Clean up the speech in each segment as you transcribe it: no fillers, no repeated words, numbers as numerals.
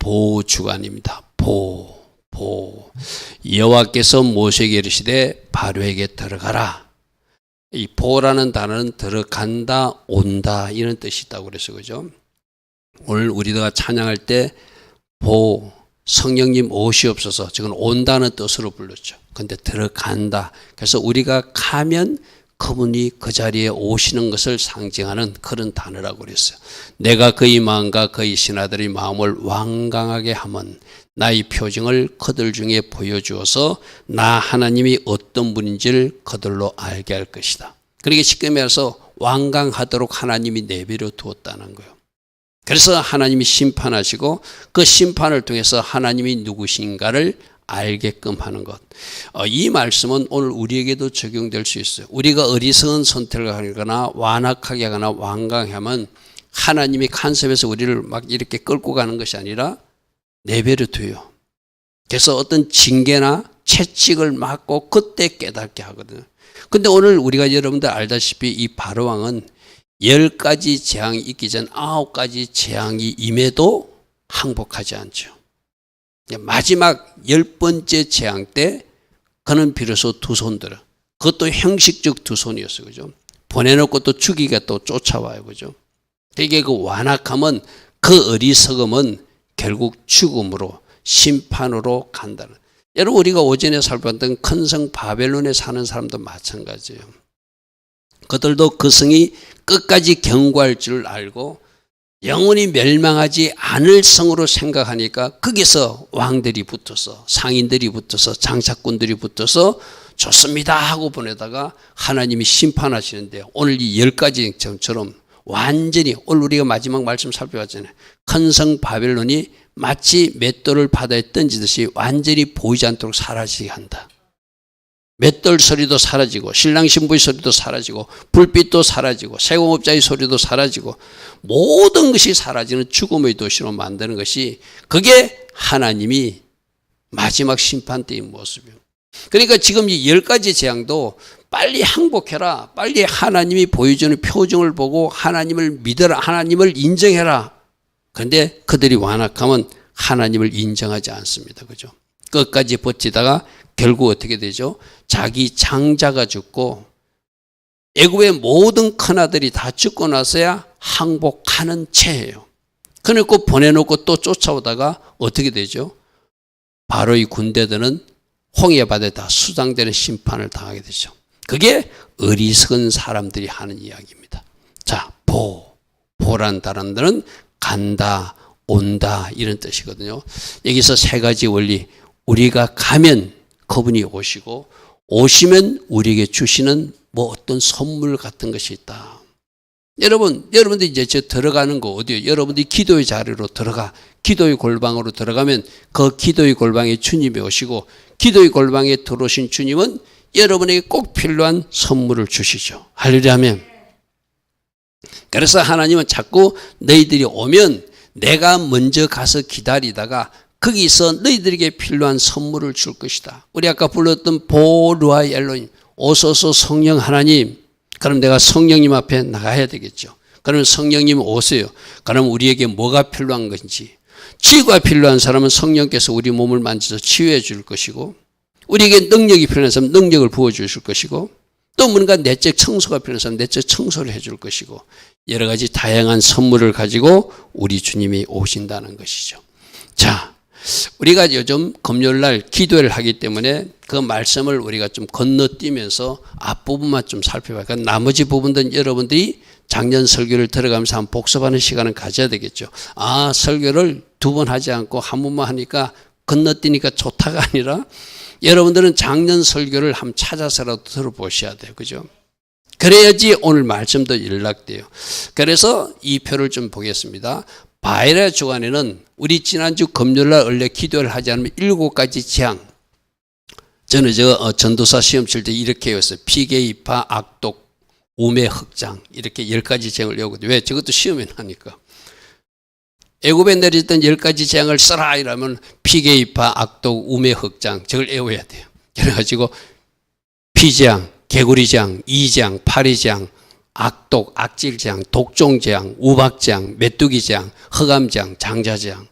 보호주간입니다. 보호. 여호와께서 모세에게 이르시되 바로에게 들어가라. 이 보호라는 단어는 들어간다, 온다 이런 뜻이 있다고 그래서 그죠? 오늘 우리가 찬양할 때 보호, 성령님 오시옵소서, 지금 온다는 뜻으로 불렀죠. 근데 들어간다. 그래서 우리가 가면 그분이 그 자리에 오시는 것을 상징하는 그런 단어라고 그랬어요. 내가 그의 마음과 그의 신하들의 마음을 완강하게 하면 나의 표징을 그들 중에 보여주어서 나 하나님이 어떤 분인지를 그들로 알게 할 것이다. 그러니까 쉽게 말해서 완강하도록 하나님이 내버려 두었다는 거예요. 그래서 하나님이 심판하시고 그 심판을 통해서 하나님이 누구신가를 알게끔 하는 것. 이 말씀은 오늘 우리에게도 적용될 수 있어요. 우리가 어리석은 선택을 하거나 완악하게 하거나 완강하면 하나님이 간섭해서 우리를 막 이렇게 끌고 가는 것이 아니라 내버려 둬요. 그래서 어떤 징계나 채찍을 맞고 그때 깨닫게 하거든요. 근데 오늘 우리가 여러분들 알다시피 이 바로왕은 10가지 재앙이 있기 전 9가지 재앙이 임해도 항복하지 않죠. 마지막 10번째 재앙 때 그는 비로소 두 손 들어. 그것도 형식적 두 손이었어요. 그죠? 보내놓고 또 죽이가 또 쫓아와요. 그죠? 되게 그 완악함은, 그 어리석음은 결국 죽음으로, 심판으로 간다는. 여러분, 우리가 오전에 살펴봤던 큰 성 바벨론에 사는 사람도 마찬가지예요. 그들도 그 성이 끝까지 견고할 줄 알고 영원히 멸망하지 않을 성으로 생각하니까 거기서 왕들이 붙어서, 상인들이 붙어서, 장사꾼들이 붙어서 좋습니다 하고 보내다가 하나님이 심판하시는데, 오늘 이 10가지처럼 완전히, 오늘 우리가 마지막 말씀 살펴봤잖아요. 큰 성 바벨론이 마치 맷돌을 바다에 던지듯이 완전히 보이지 않도록 사라지게 한다. 맷돌 소리도 사라지고, 신랑 신부의 소리도 사라지고, 불빛도 사라지고, 세공업자의 소리도 사라지고, 모든 것이 사라지는 죽음의 도시로 만드는 것이, 그게 하나님이 마지막 심판 때의 모습이에요. 그러니까 지금 이 10가지 재앙도 빨리 항복해라, 빨리 하나님이 보여주는 표정을 보고 하나님을 믿어라, 하나님을 인정해라. 그런데 그들이 완악하면 하나님을 인정하지 않습니다. 그죠? 끝까지 버티다가 결국 어떻게 되죠? 자기 장자가 죽고 애굽의 모든 큰아들이 다 죽고 나서야 항복하는 채예요. 그러니까 보내놓고 또 쫓아오다가 어떻게 되죠? 바로 이 군대들은 홍해 바다에 다 수장되는 심판을 당하게 되죠. 그게 어리석은 사람들이 하는 이야기입니다. 자, 보란 단어는 간다, 온다 이런 뜻이거든요. 여기서 세 가지 원리. 우리가 가면 그분이 오시고, 오시면 우리에게 주시는 뭐 어떤 선물 같은 것이 있다. 여러분들 이제 저 들어가는 거 어디요? 여러분들이 기도의 자리로 들어가, 기도의 골방으로 들어가면 그 기도의 골방에 주님이 오시고, 기도의 골방에 들어오신 주님은 여러분에게 꼭 필요한 선물을 주시죠. 할렐루야 하면. 그래서 하나님은 자꾸 너희들이 오면 내가 먼저 가서 기다리다가 거기서 너희들에게 필요한 선물을 줄 것이다. 우리 아까 불렀던 보루아 엘로힘, 오소서 성령 하나님. 그럼 내가 성령님 앞에 나가야 되겠죠. 그러면 성령님 오세요. 그럼 우리에게 뭐가 필요한 건지. 치유가 필요한 사람은 성령께서 우리 몸을 만져서 치유해 줄 것이고, 우리에게 능력이 필요한 사람은 능력을 부어주실 것이고, 또 뭔가 내적 청소가 필요한 사람은 내적 청소를 해줄 것이고, 여러 가지 다양한 선물을 가지고 우리 주님이 오신다는 것이죠. 자, 우리가 요즘 금요일날 기도를 하기 때문에 그 말씀을 우리가 좀 건너뛰면서 앞부분만 좀 살펴봐요. 그러니까 나머지 부분들은 여러분들이 작년 설교를 들어가면서 한번 복습하는 시간을 가져야 되겠죠. 아, 설교를 2번 하지 않고 한 번만 하니까 건너뛰니까 좋다가 아니라 여러분들은 작년 설교를 한번 찾아서라도 들어보셔야 돼요. 그죠? 그래야지 오늘 말씀도 연락돼요. 그래서 이 표를 좀 보겠습니다. 바엘의 주간에는 우리 지난주 금요일날 원래 기도를 하지 않으면 7가지 재앙. 저는 전도사 시험 칠 때 이렇게 외웠어요. 피개이파, 악독, 우매, 흑장. 이렇게 10가지 재앙을 외우거든요. 왜? 저것도 시험에 나니까. 애굽에 내렸던 10가지 재앙을 써라 이러면 피개이파, 악독, 우매, 흑장. 저걸 외워야 돼요. 그래가지고 피재앙, 개구리재앙, 이재앙, 파리재앙, 악독, 악질재앙, 독종재앙, 우박재앙, 메뚜기재앙, 흑암재앙, 장자재앙.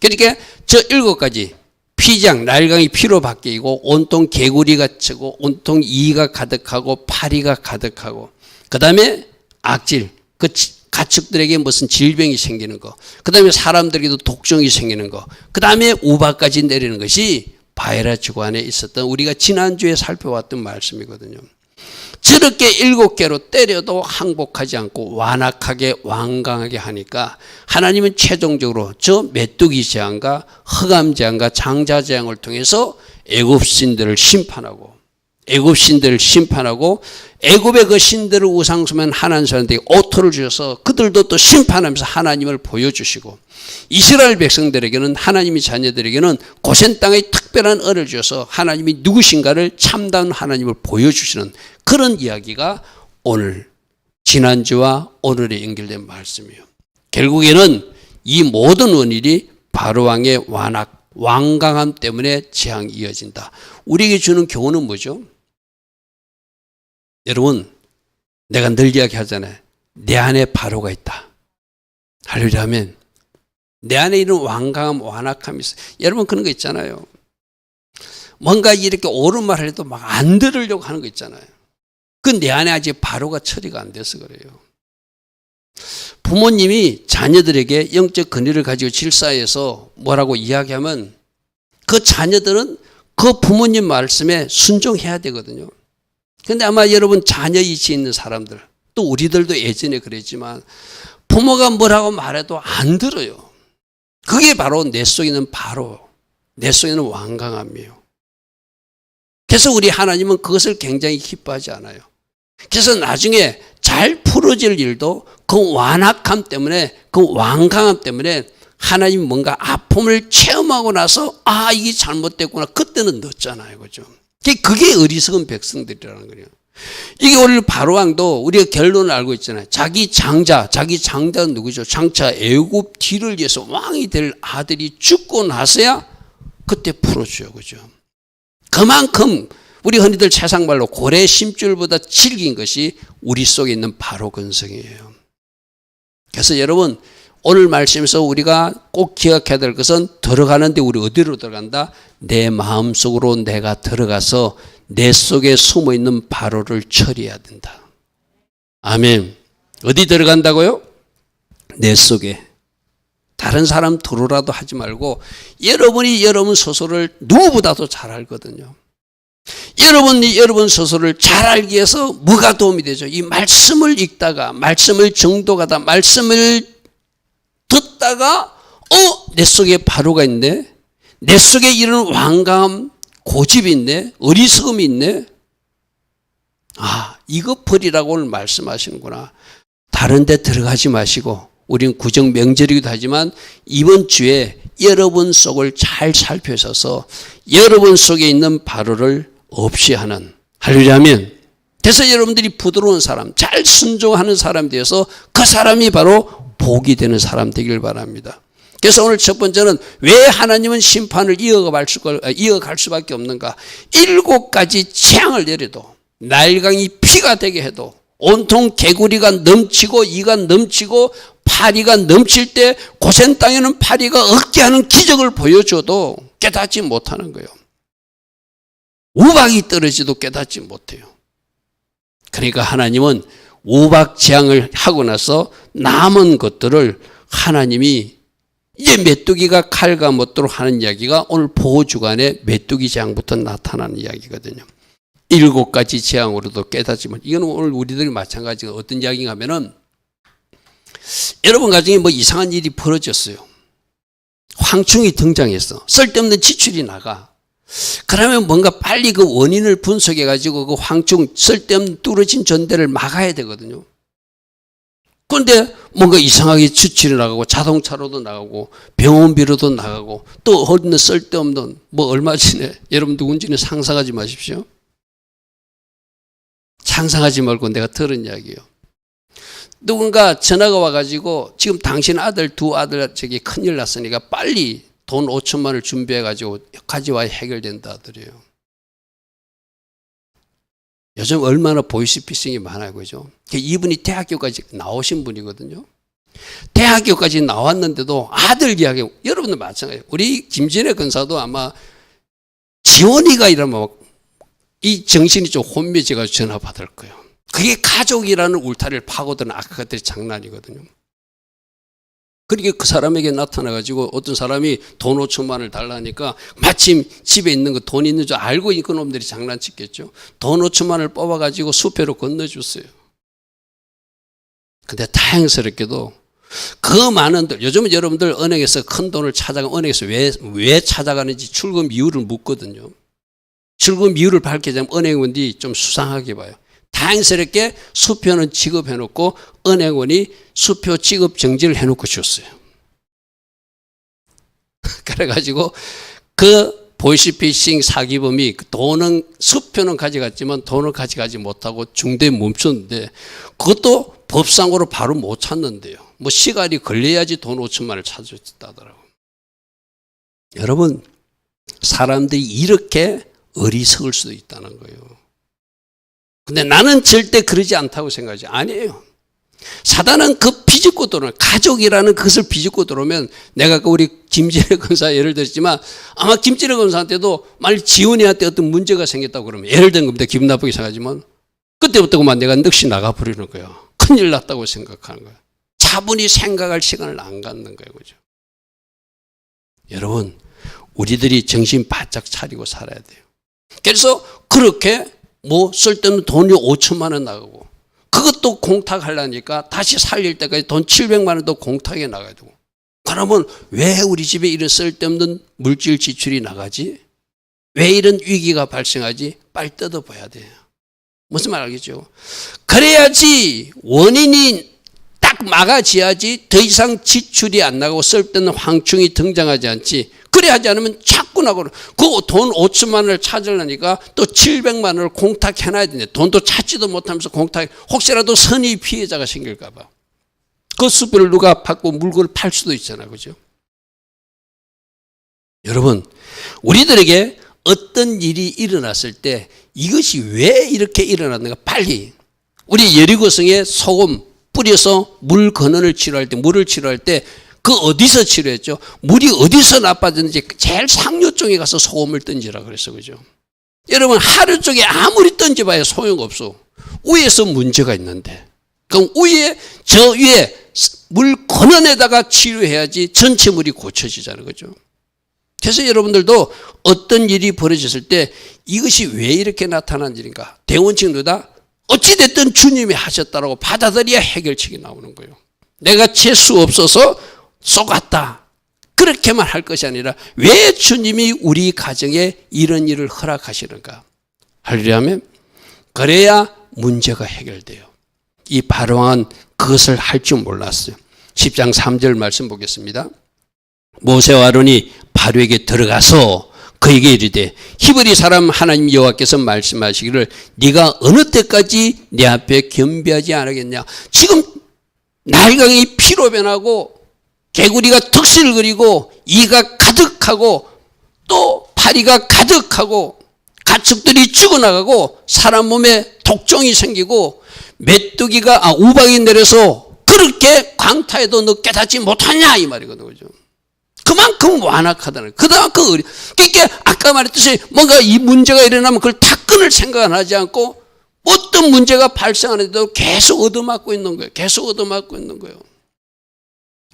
그러니까 저 7가지 피장, 날강이 피로 바뀌고 온통 개구리가 치고 온통 이가 가득하고 파리가 가득하고 그 다음에 악질, 그 가축들에게 무슨 질병이 생기는 거, 그 다음에 사람들에게도 독종이 생기는 거, 그 다음에 우박까지 내리는 것이 바에라 주간에 있었던 우리가 지난주에 살펴왔던 말씀이거든요. 저렇게 7개로 때려도 항복하지 않고 완악하게 완강하게 하니까 하나님은 최종적으로 저 메뚜기 재앙과 흑암 재앙과 장자 재앙을 통해서 애굽 신들을 심판하고 애굽의 그 신들을 우상숭배한 하나님 사람들에게 오토를 주셔서 그들도 또 심판하면서 하나님을 보여주시고 이스라엘 백성들에게는 하나님의 자녀들에게는 고센 땅에 특별한 은혜를 주셔서 하나님이 누구신가를 참다운 하나님을 보여주시는 그런 이야기가 오늘 지난주와 오늘에 연결된 말씀이에요. 결국에는 이 모든 원인이 바로왕의 완강함 때문에 재앙이 이어진다. 우리에게 주는 교훈은 뭐죠? 여러분, 내가 늘 이야기하잖아요. 내 안에 바로가 있다. 할렐루야 하면 내 안에 이런 완강함, 완악함이 있어요. 여러분 그런 거 있잖아요. 뭔가 이렇게 옳은 말을 해도 막 안 들으려고 하는 거 있잖아요. 그 내 안에 아직 바로가 처리가 안 돼서 그래요. 부모님이 자녀들에게 영적 권위를 가지고 질사해서 뭐라고 이야기하면 그 자녀들은 그 부모님 말씀에 순종해야 되거든요. 근데 아마 여러분 자녀 이치 있는 사람들, 또 우리들도 예전에 그랬지만 부모가 뭐라고 말해도 안 들어요. 그게 바로 내 속에 있는 내 속에 있는 완강함이에요. 그래서 우리 하나님은 그것을 굉장히 기뻐하지 않아요. 그래서 나중에 잘 풀어질 일도 그 완악함 때문에, 그 완강함 때문에 하나님이 뭔가 아픔을 체험하고 나서 이게 잘못됐구나. 그때는 늦잖아요. 그죠? 그게 어리석은 백성들이라는 거예요. 이게 오늘 바로왕도 우리가 결론을 알고 있잖아요. 자기 장자는 누구죠? 장차 애굽 뒤를 위해서 왕이 될 아들이 죽고 나서야 그때 풀어줘요. 그죠? 그만큼 우리 흔히들 세상말로 고래 심줄보다 질긴 것이 우리 속에 있는 바로 근성이에요. 그래서 여러분 오늘 말씀에서 우리가 꼭 기억해야 될 것은 들어가는데 우리 어디로 들어간다? 내 마음속으로 내가 들어가서 내 속에 숨어있는 바로를 처리해야 된다. 아멘. 어디 들어간다고요? 내 속에. 다른 사람 들어오라도 하지 말고 여러분이 여러분 스스로를 누구보다도 잘 알거든요. 여러분이 여러분 스스로를 잘 알기 위해서 뭐가 도움이 되죠? 이 말씀을 읽다가 말씀을 정독하다 말씀을 듣다가 내 속에 바로가 있네. 내 속에 이런 완강함 고집이 있네. 어리석음이 있네. 이거 버리라고 오늘 말씀하시는구나. 다른 데 들어가지 마시고 우리는 구정 명절이기도 하지만 이번 주에 여러분 속을 잘 살펴서 여러분 속에 있는 바로를 없이 하는 할렐루야 하면 그래서 여러분들이 부드러운 사람, 잘 순종하는 사람이 되어서 그 사람이 바로 복이 되는 사람 되길 바랍니다. 그래서 오늘 첫 번째는 왜 하나님은 심판을 이어갈 수밖에 없는가? 7가지 재앙을 내려도 날강이 피가 되게 해도 온통 개구리가 넘치고 이가 넘치고 파리가 넘칠 때 고센 땅에는 파리가 없게 하는 기적을 보여줘도 깨닫지 못하는 거예요. 우박이 떨어지도 깨닫지 못해요. 그러니까 하나님은 우박 재앙을 하고 나서 남은 것들을 하나님이 이제 메뚜기가 칼과 못도록 하는 이야기가 오늘 보호주간에 메뚜기 재앙부터 나타나는 이야기거든요. 7가지 재앙으로도 깨닫지만 이건 오늘 우리들이 마찬가지가 어떤 이야기인가 하면은 여러분 가정에 뭐 이상한 일이 벌어졌어요. 황충이 등장했어. 쓸데없는 지출이 나가. 그러면 뭔가 빨리 그 원인을 분석해 가지고 그 황충 쓸데없는 뚫어진 전대를 막아야 되거든요. 그런데 뭔가 이상하게 지출이 나가고 자동차로도 나가고 병원비로도 나가고 또 어디는 쓸데없는 뭐 얼마 전에 여러분 누군지는 상상하지 마십시오. 상상하지 말고 내가 들은 이야기예요. 누군가 전화가 와가지고 지금 당신 두 아들 저기 큰일 났으니까 빨리 돈 5천만 원을 준비해가지고 가져와야 해결된다 하더래요. 요즘 얼마나 보이스피싱이 많아요. 그죠? 이분이 대학교까지 나오신 분이거든요. 대학교까지 나왔는데도 아들 이야기, 여러분들 마찬가지예요. 우리 김진애 근사도 아마 지원이가 이러면 이 정신이 좀 혼미해져서 전화 받을 거예요. 그게 가족이라는 울타리를 파고드는 악화들이 장난이거든요. 그러니까 그 사람에게 나타나가지고 어떤 사람이 돈 5천만 원을 달라니까 마침 집에 있는 거 돈 있는 줄 알고 그 놈들이 장난치겠죠. 돈 5천만 원을 뽑아가지고 수표로 건너줬어요. 근데 다행스럽게도 그 많은 돈, 요즘은 여러분들 은행에서 큰 돈을 찾아가면 은행에서 왜 찾아가는지 출금 이유를 묻거든요. 출금 이유를 밝히자면 은행원이 좀 수상하게 봐요. 다행스럽게 수표는 지급해놓고 은행원이 수표 지급 정지를 해놓고 줬어요. 그래가지고 그 보이스피싱 사기범이 돈은, 수표는 가져갔지만 돈을 가져가지 못하고 중대에 멈췄는데 그것도 법상으로 바로 못 찾는데요. 뭐 시간이 걸려야지 돈 5천만 원을 찾았다더라고요. 여러분, 사람들이 이렇게 어리석을 수도 있다는 거예요. 근데 나는 절대 그러지 않다고 생각하지. 아니에요. 사단은 그 비집고 들어오면, 가족이라는 것을 비집고 들어오면, 내가 우리 김진애 권사 예를 들었지만 아마 김진애 권사한테도 만약 지훈이한테 어떤 문제가 생겼다고 그러면, 예를 든 겁니다. 기분 나쁘게 생각하지만 그때부터 그만 내가 넋이 나가버리는 거예요. 큰일 났다고 생각하는 거예요. 차분히 생각할 시간을 안 갖는 거예요. 그죠? 여러분, 우리들이 정신 바짝 차리고 살아야 돼요. 그래서 그렇게 뭐 쓸데없는 돈이 5천만 원 나가고, 그것도 공탁하려니까 다시 살릴 때까지 돈 700만 원도 공탁에 나가야 되고. 그러면 왜 우리 집에 이런 쓸데없는 물질 지출이 나가지? 왜 이런 위기가 발생하지? 빨리 뜯어봐야 돼요. 무슨 말 알겠죠? 그래야지 원인이 딱 막아져야지 더 이상 지출이 안 나가고 쓸데없는 황충이 등장하지 않지. 그래 하지 않으면 자꾸 나고, 그 돈 5천만 원을 찾으려니까 또 700만 원을 공탁해놔야 되는데 돈도 찾지도 못하면서 공탁, 혹시라도 선의 피해자가 생길까 봐. 그 수표를 누가 받고 물건을 팔 수도 있잖아요. 그죠? 여러분, 우리들에게 어떤 일이 일어났을 때 이것이 왜 이렇게 일어났는가 빨리, 우리 여리고성에 소금 뿌려서 물 근원을 치료할 때, 물을 치료할 때 그 어디서 치료했죠? 물이 어디서 나빠졌는지 제일 상류 쪽에 가서 소금을 던지라 그랬어. 그죠? 여러분, 하류 쪽에 아무리 던져봐야 소용없어. 위에서 문제가 있는데. 그럼 저 위에 물 근원에다가 치료해야지 전체 물이 고쳐지잖아요. 그죠? 그래서 여러분들도 어떤 일이 벌어졌을 때 이것이 왜 이렇게 나타난 일인가? 대원칙로다 어찌됐든 주님이 하셨다라고 받아들여야 해결책이 나오는 거예요. 내가 재수 없어서 쏘갔다, 그렇게만 할 것이 아니라 왜 주님이 우리 가정에 이런 일을 허락하시는가 하려면, 그래야 문제가 해결돼요. 이 바로왕은 그것을 할 줄 몰랐어요. 10장 3절 말씀 보겠습니다. 모세와 아론이 바로에게 들어가서 그에게 이르되, 히브리 사람 하나님 여호와께서 말씀하시기를 네가 어느 때까지 내 앞에 겸비하지 않겠냐. 지금 날강이 피로 변하고 개구리가 턱실을 그리고 이가 가득하고 또 파리가 가득하고 가축들이 죽어나가고 사람 몸에 독종이 생기고 메뚜기가 우박이 내려서 그렇게 광타에도 너 깨닫지 못하냐 이 말이거든요. 그죠? 그만큼 완악하다는 거예요. 그러니까 아까 말했듯이 뭔가 이 문제가 일어나면 그걸 다 끊을 생각은 하지 않고 어떤 문제가 발생하는데도 계속 얻어맞고 있는 거예요. 계속 얻어맞고 있는 거예요.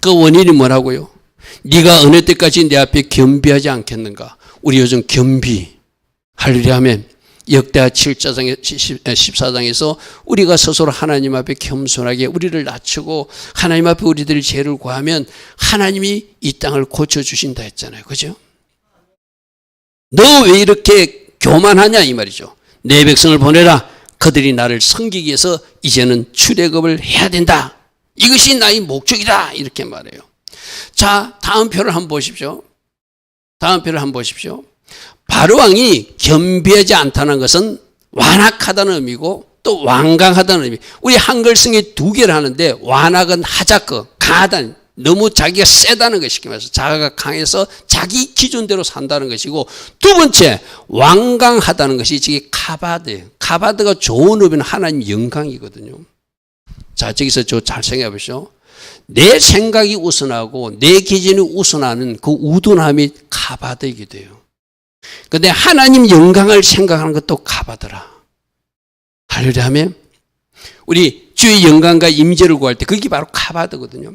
그 원인이 뭐라고요? 네가 어느 때까지 내 앞에 겸비하지 않겠는가? 우리 요즘 겸비 하려고 하면 역대하 14장에서 우리가 스스로 하나님 앞에 겸손하게 우리를 낮추고 하나님 앞에 우리들이 죄를 구하면 하나님이 이 땅을 고쳐주신다 했잖아요. 그죠? 너 왜 이렇게 교만하냐 이 말이죠. 내 백성을 보내라. 그들이 나를 섬기기 위해서 이제는 출애굽을 해야 된다. 이것이 나의 목적이다. 이렇게 말해요. 자, 다음 표를 한번 보십시오. 다음 표를 한번 보십시오. 바로왕이 겸비하지 않다는 것은 완악하다는 의미고 또 완강하다는 의미. 우리 한글성에 두 개를 하는데 완악은 하자크, 강하다는, 너무 자기가 세다는 것이 말해서 자기가 강해서 자기 기준대로 산다는 것이고, 두 번째 완강하다는 것이 저기 카바드예요. 카바드가 좋은 의미는 하나님 영광이거든요. 자, 저기서 저 잘 생각해 보시죠. 내 생각이 우선하고 내 기준이 우선하는 그 우둔함이 가바득이 돼요. 근데 하나님 영광을 생각하는 것도 가바더라. 할렐루야 하면 우리 주의 영광과 임재를 구할 때 그게 바로 가바드거든요.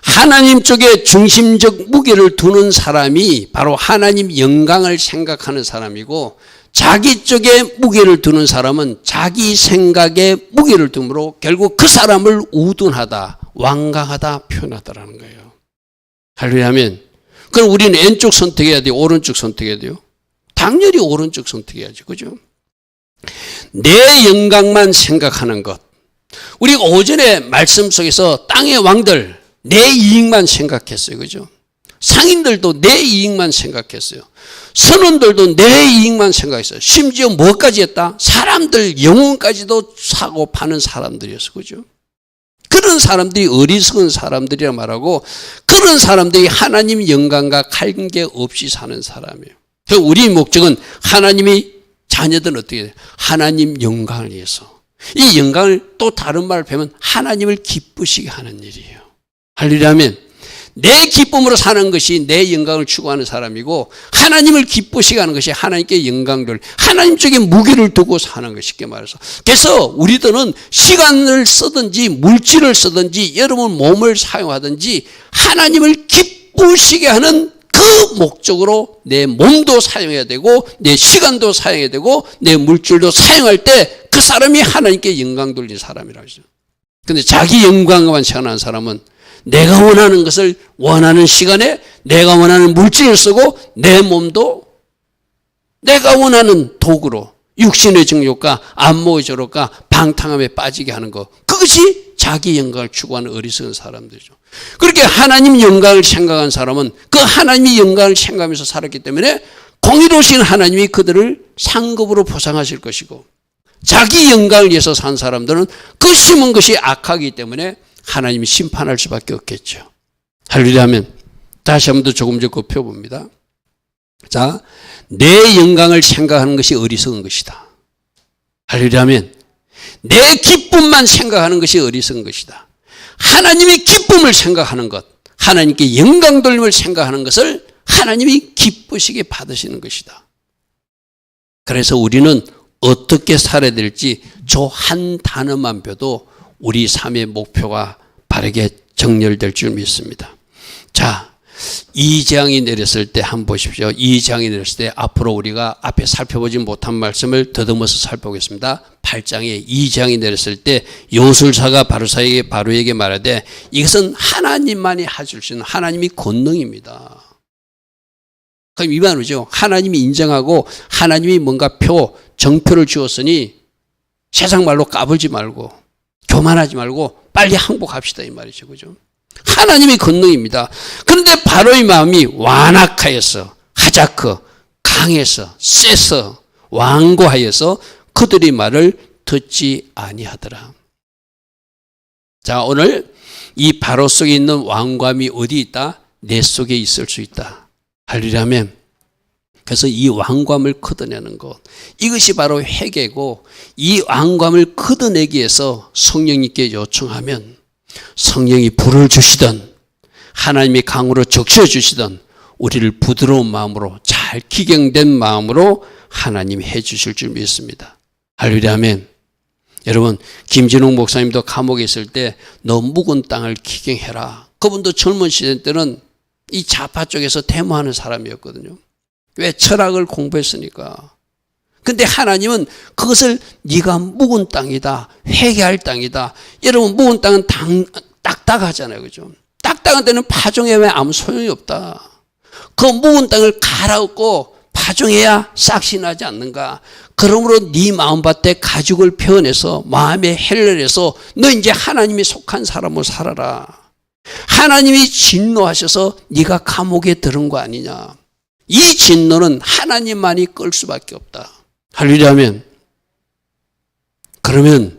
하나님 쪽에 중심적 무게를 두는 사람이 바로 하나님 영광을 생각하는 사람이고, 자기 쪽에 무게를 두는 사람은 자기 생각에 무게를 두므로 결국 그 사람을 우둔하다, 완강하다 표현하다라는 거예요. 할렐루야 하면 그럼 우리는 왼쪽 선택해야 돼요? 오른쪽 선택해야 돼요? 당연히 오른쪽 선택해야죠. 그죠? 내 영광만 생각하는 것. 우리가 오전에 말씀 속에서 땅의 왕들 내 이익만 생각했어요. 그죠? 상인들도 내 이익만 생각했어요. 선원들도 내 이익만 생각했어요. 심지어 뭐까지 했다? 사람들 영혼까지도 사고 파는 사람들이었어요. 그죠? 그런 사람들이 어리석은 사람들이라 말하고, 그런 사람들이 하나님 영광과 관계없이 사는 사람이에요. 우리 목적은 하나님이 자녀들은 어떻게 돼요? 하나님 영광을 위해서. 이 영광을 또 다른 말을 배우면 하나님을 기쁘시게 하는 일이에요. 할렐루야 하면 내 기쁨으로 사는 것이 내 영광을 추구하는 사람이고, 하나님을 기쁘시게 하는 것이 하나님께 영광을, 하나님 쪽에 무게를 두고 사는 것, 쉽게 말해서. 그래서 우리들은 시간을 쓰든지 물질을 쓰든지 여러분 몸을 사용하든지 하나님을 기쁘시게 하는 그 목적으로 내 몸도 사용해야 되고 내 시간도 사용해야 되고 내 물질도 사용할 때 그 사람이 하나님께 영광 돌린 사람이라고 하죠. 그런데 자기 영광만 생각하는 사람은 내가 원하는 것을 원하는 시간에 내가 원하는 물질을 쓰고 내 몸도 내가 원하는 도구로 육신의 정욕과 안목의 저욕과 방탕함에 빠지게 하는 것, 그것이 자기 영광을 추구하는 어리석은 사람들이죠. 그렇게 하나님 영광을 생각한 사람은 그 하나님의 영광을 생각하면서 살았기 때문에 공의로우신 하나님이 그들을 상급으로 보상하실 것이고, 자기 영광을 위해서 산 사람들은 그 심은 것이 악하기 때문에 하나님이 심판할 수밖에 없겠죠. 할렐루야 하면 다시 한 번 더 조금 더 좁혀봅니다. 자, 내 영광을 생각하는 것이 어리석은 것이다. 할렐루야 하면 내 기쁨만 생각하는 것이 어리석은 것이다. 하나님의 기쁨을 생각하는 것, 하나님께 영광 돌림을 생각하는 것을 하나님이 기쁘시게 받으시는 것이다. 그래서 우리는 어떻게 살아야 될지 저 한 단어만 벼도 우리 삶의 목표가 바르게 정렬될 줄 믿습니다. 자, 이 재앙이 내렸을 때 한번 보십시오. 이 재앙이 내렸을 때 앞으로 우리가 앞에 살펴보지 못한 말씀을 더듬어서 살펴보겠습니다. 8장에 이 재앙이 내렸을 때 요술사가 바로에게 말하되 이것은 하나님만이 하실 수 있는 하나님의 권능입니다. 그럼 이 말이죠. 하나님이 인정하고 하나님이 뭔가 정표를 주었으니 세상 말로 까불지 말고 교만하지 말고 빨리 항복합시다, 이 말이죠. 그죠? 하나님의 권능입니다. 그런데 바로의 마음이 완악하여서, 하자크, 강해서, 세서, 완고하여서 그들의 말을 듣지 아니하더라. 자, 오늘 이 바로 속에 있는 완고함이 어디 있다? 내 속에 있을 수 있다. 할렐루야면 그래서 이 완고함을 걷어내는 것, 이것이 바로 회개고, 이 완고함을 걷어내기 위해서 성령님께 요청하면 성령이 불을 주시든 하나님이 강으로 적셔 주시든 우리를 부드러운 마음으로 잘 기경된 마음으로 하나님이 해 주실 줄 믿습니다. 할렐루야 아멘. 여러분, 김진웅 목사님도 감옥에 있을 때 너 묵은 땅을 기경해라. 그분도 젊은 시절 때는 이 좌파 쪽에서 데모하는 사람이었거든요. 왜? 철학을 공부했으니까. 근데 하나님은 그것을 네가 묵은 땅이다, 회개할 땅이다. 여러분, 묵은 땅은 딱딱하잖아요. 그죠? 딱딱한 데는 파종해야 아무 소용이 없다. 그 묵은 땅을 갈아엎고 파종해야 싹이 나지 않는가. 그러므로 네 마음밭에 가죽을 펴내서 마음에 해를 내서 너 이제 하나님이 속한 사람으로 살아라. 하나님이 진노하셔서 네가 감옥에 들은 거 아니냐. 이 진노는 하나님만이 끌 수밖에 없다. 할렐루야 하면, 그러면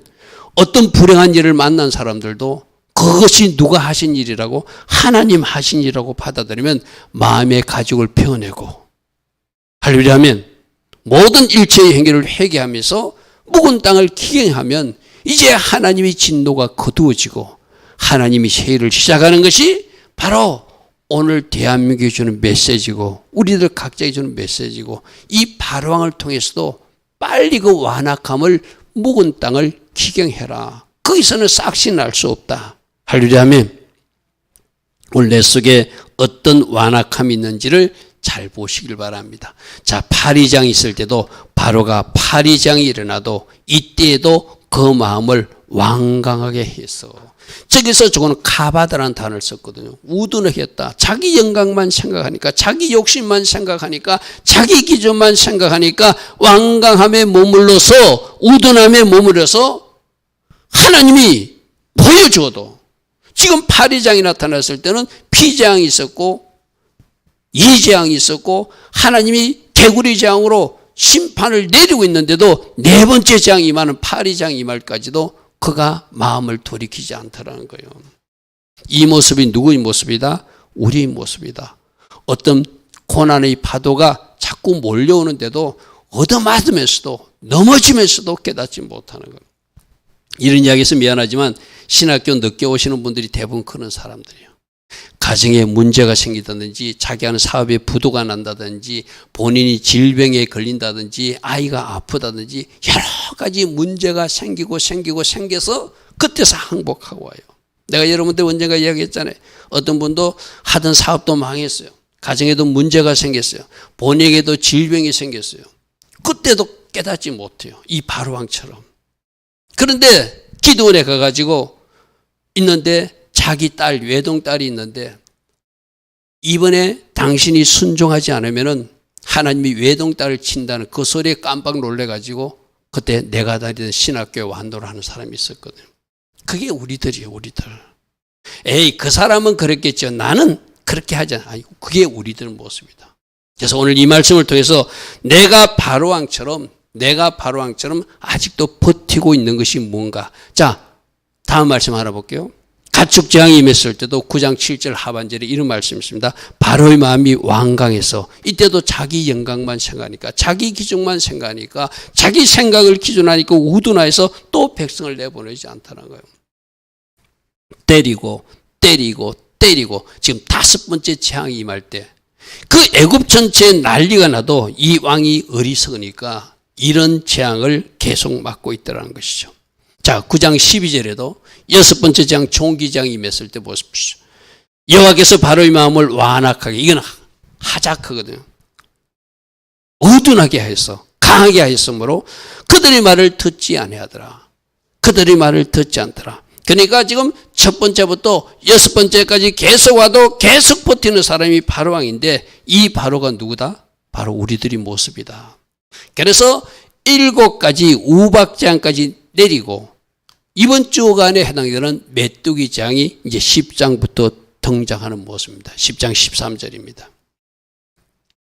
어떤 불행한 일을 만난 사람들도 그것이 누가 하신 일이라고, 하나님 하신 일이라고 받아들이면 마음의 가죽을 펴내고, 할렐루야 하면 모든 일체의 행위를 회개하면서 묵은 땅을 기경하면 이제 하나님의 진노가 거두어지고 하나님이 새 일을 시작하는 것이 바로 오늘 대한민국에 주는 메시지고 우리들 각자에 주는 메시지고 이 바로왕을 통해서도 빨리 그 완악함을 묵은 땅을 기경해라. 거기서는 싹시 날 수 없다. 할렐루야 아멘. 오늘 내 속에 어떤 완악함이 있는지를 잘 보시길 바랍니다. 자, 파리장이 있을 때도 바로가 파리장이 일어나도 이때에도 그 마음을 완강하게 해서 저기서 저거는 카바다라는 단어를 썼거든요. 우둔하겠다. 자기 영광만 생각하니까 자기 욕심만 생각하니까 자기 기준만 생각하니까 완강함에 머물러서 우둔함에 머물러서 하나님이 보여줘도 지금 파리장이 나타났을 때는 피재앙이 있었고 이재앙이 있었고 하나님이 개구리 재앙으로 심판을 내리고 있는데도 네 번째 재앙이 임하는 파리장 임할까지도 그가 마음을 돌이키지 않더라는 거예요. 이 모습이 누구의 모습이다? 우리의 모습이다. 어떤 고난의 파도가 자꾸 몰려오는데도 얻어맞으면서도 넘어지면서도 깨닫지 못하는 거예요. 이런 이야기에서 미안하지만 신학교 늦게 오시는 분들이 대부분 그런 사람들이에요. 가정에 문제가 생기다든지 자기 하는 사업에 부도가 난다든지 본인이 질병에 걸린다든지 아이가 아프다든지 여러 가지 문제가 생겨서 그때서 항복하고 와요. 내가 여러분들 언젠가 이야기했잖아요. 어떤 분도 하던 사업도 망했어요. 가정에도 문제가 생겼어요. 본인에게도 질병이 생겼어요. 그때도 깨닫지 못해요. 이 바로왕처럼. 그런데 기도원에 가가지고 있는데 자기 딸, 외동딸이 있는데 이번에 당신이 순종하지 않으면은 하나님이 외동딸을 친다는 그 소리에 깜빡 놀래가지고 그때 내가 다니던 신학교에 완도를 하는 사람이 있었거든요. 그게 우리들이에요, 우리들. 에이, 그 사람은 그랬겠죠. 나는 그렇게 하지 않아. 그게 우리들 모습이다. 그래서 오늘 이 말씀을 통해서 내가 바로왕처럼 아직도 버티고 있는 것이 뭔가. 자, 다음 말씀 하나 볼게요. 가축재앙이 임했을 때도 9장 7절 하반절에 이런 말씀이 있습니다. 바로의 마음이 완강해서 이때도 자기 영광만 생각하니까 자기 기준만 생각하니까 자기 생각을 기준하니까 우둔하여서 또 백성을 내보내지 않다는 거예요. 때리고 지금 5번째 재앙이 임할 때 그 애굽 전체에 난리가 나도 이 왕이 어리석으니까 이런 재앙을 계속 맞고 있더라는 것이죠. 자, 9장 12절에도 6번째 재앙 종기재앙이 임했을 때 보십시오. 여호와께서 바로의 마음을 완악하게, 이건 하자크거든요. 어둔하게 하여서 강하게 하였으므로 그들의 말을 듣지 아니하더라. 그들의 말을 듣지 않더라. 그러니까 지금 첫 번째부터 6번째까지 계속 와도 계속 버티는 사람이 바로왕인데 이 바로가 누구다? 바로 우리들의 모습이다. 그래서 7가지 우박재앙까지 내리고 이번 주간에 해당되는 메뚜기 재앙이 이제 10장부터 등장하는 모습입니다. 10장 13절입니다.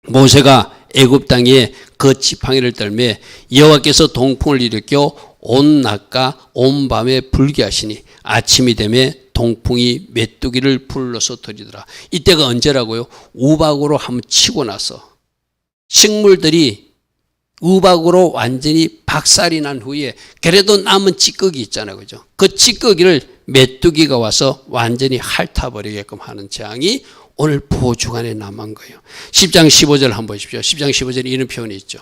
모세가 애굽 땅에 그 지팡이를 떨매 여호와께서 동풍을 일으켜 온 낮과 온 밤에 불게 하시니 아침이 되매 동풍이 메뚜기를 불러서 들이더라. 이때가 언제라고요? 우박으로 한번 치고 나서 식물들이 우박으로 완전히 박살이 난 후에 그래도 남은 찌꺼기 있잖아요. 그죠? 그 찌꺼기를 메뚜기가 와서 완전히 핥아버리게끔 하는 재앙이 오늘 보주간에 남은 거예요. 10장 15절 한번 보십시오. 10장 15절에 이런 표현이 있죠.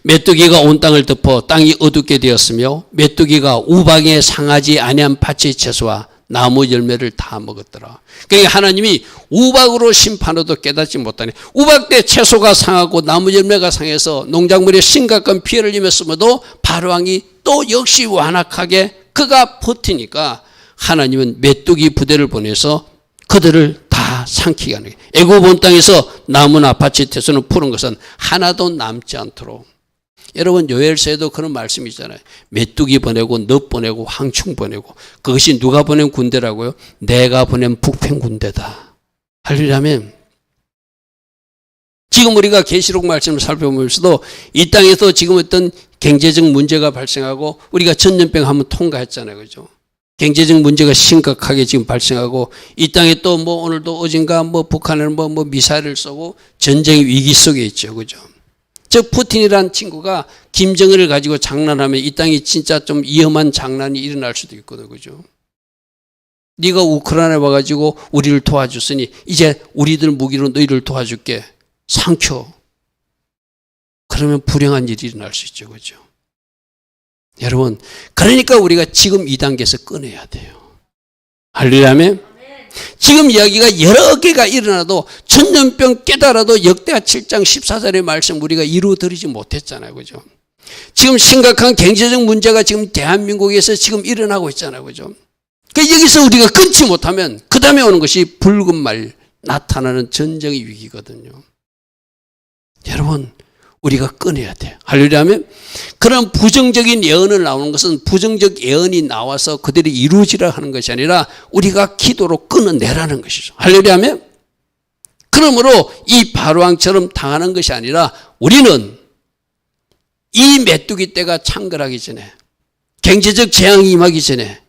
메뚜기가 온 땅을 덮어 땅이 어둡게 되었으며 메뚜기가 우박에 상하지 아니한 밭의 채소와 나무 열매를 다 먹었더라. 그러니까 하나님이 우박으로 심판해도 깨닫지 못하니 우박 때 채소가 상하고 나무 열매가 상해서 농작물에 심각한 피해를 입었음에도 바로왕이 또 역시 완악하게 그가 버티니까 하나님은 메뚜기 부대를 보내서 그들을 다 삼키게 하는 거예요. 애굽 온 땅에서 나무나 밭의 채소는 푸른 것은 하나도 남지 않도록. 여러분 요엘서에도 그런 말씀이 있잖아요. 메뚜기 보내고 넛 보내고 황충 보내고 그것이 누가 보낸 군대라고요? 내가 보낸 북평 군대다. 할렐루야면 지금 우리가 계시록 말씀을 살펴보면서도 이 땅에서 지금 어떤 경제적 문제가 발생하고 우리가 전염병 한번 통과했잖아요. 그죠? 경제적 문제가 심각하게 지금 발생하고 이 땅에 또 뭐 오늘도 어젠가 뭐 북한을 뭐 미사일을 쏘고 전쟁의 위기 속에 있죠. 그죠? 저 푸틴이라는 친구가 김정은을 가지고 장난하면 이 땅이 진짜 좀 위험한 장난이 일어날 수도 있거든요. 그죠? 네가 우크라이나에 와가지고 우리를 도와줬으니 이제 우리들 무기로 너희를 도와줄게. 상켜. 그러면 불행한 일이 일어날 수 있죠. 그죠? 여러분, 그러니까 우리가 지금 이 단계에서 꺼내야 돼요. 할렐루야. 아멘. 지금 이야기가 여러 개가 일어나도 천년병 깨달아도 역대하 7장 14절의 말씀 우리가 이루어드리지 못했잖아요. 그죠? 지금 심각한 경제적 문제가 지금 대한민국에서 지금 일어나고 있잖아요. 그죠? 그러니까 여기서 우리가 끊지 못하면 그 다음에 오는 것이 붉은 말 나타나는 전쟁의 위기거든요. 여러분, 우리가 꺼내야 돼요. 할렐루야. 하면 그런 부정적인 예언을 나오는 것은 부정적 예언이 나와서 그들이 이루어지라 하는 것이 아니라 우리가 기도로 끊어내라는 것이죠. 할렐루야. 하면 그러므로 이 바로왕처럼 당하는 것이 아니라 우리는 이 메뚜기 때가 창궐하기 전에, 경제적 재앙이 임하기 전에,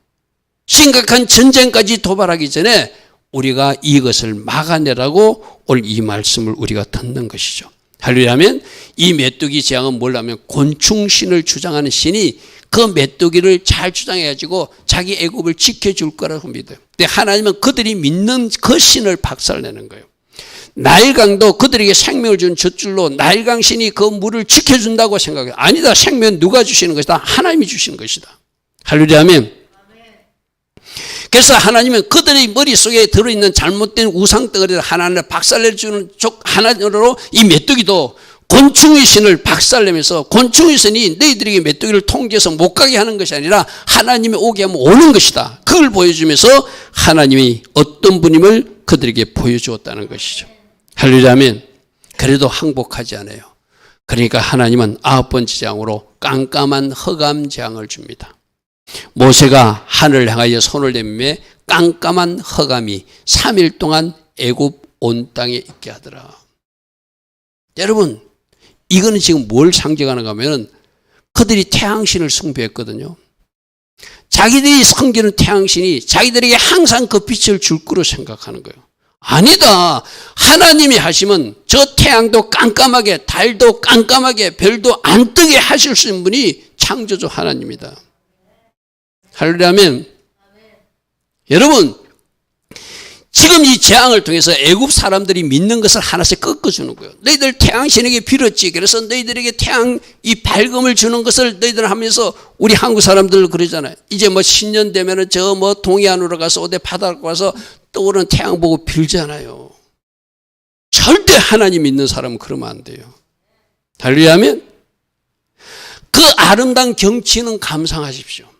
심각한 전쟁까지 도발하기 전에 우리가 이것을 막아내라고 오늘 이 말씀을 우리가 듣는 것이죠. 할렐루야. 하면 이 메뚜기 재앙은 뭐냐면 곤충신을 주장하는 신이 그 메뚜기를 잘 주장해가지고 자기 애굽을 지켜줄 거라고 믿어요. 근데 하나님은 그들이 믿는 그 신을 박살내는 거예요. 나일강도 그들에게 생명을 준 젖줄로 나일강 신이 그 물을 지켜준다고 생각해요. 아니다. 생명은 누가 주시는 것이다? 하나님이 주시는 것이다. 할렐루야. 아멘. 그래서 하나님은 그들의 머릿속에 들어있는 잘못된 우상덩어리를 하나님을 박살내주는 쪽 하나님으로 이 메뚜기도 곤충의 신을 박살내면서 곤충의 신이 너희들에게 메뚜기를 통제해서 못 가게 하는 것이 아니라 하나님이 오게 하면 오는 것이다. 그걸 보여주면서 하나님이 어떤 분임을 그들에게 보여주었다는 것이죠. 할렐루야. 아멘. 그래도 항복하지 않아요. 그러니까 하나님은 9번째 재앙으로 깜깜한 흑암 재앙을 줍니다. 모세가 하늘을 향하여 손을 내밀매 깜깜한 흑암이 3일 동안 애굽 온 땅에 있게 하더라. 여러분, 이거는 지금 뭘 상징하는가 하면 그들이 태양신을 숭배했거든요. 자기들이 섬기는 태양신이 자기들에게 항상 그 빛을 줄 거로 생각하는 거예요. 아니다. 하나님이 하시면 저 태양도 깜깜하게, 달도 깜깜하게, 별도 안 뜨게 하실 수 있는 분이 창조주 하나님이다. 할렐루야. 아멘. 여러분, 지금 이 재앙을 통해서 애굽 사람들이 믿는 것을 하나씩 꺾어주는 거예요. 너희들 태양신에게 빌었지. 그래서 너희들에게 태양 이 밝음을 주는 것을 너희들 하면서 우리 한국 사람들 그러잖아요. 이제 뭐 신년 되면은 저 뭐 동해안으로 가서 어디 바다로 가서 떠오르는 태양 보고 빌잖아요. 절대 하나님 믿는 사람은 그러면 안 돼요. 할렐루야. 아멘. 그 아름다운 경치는 감상하십시오.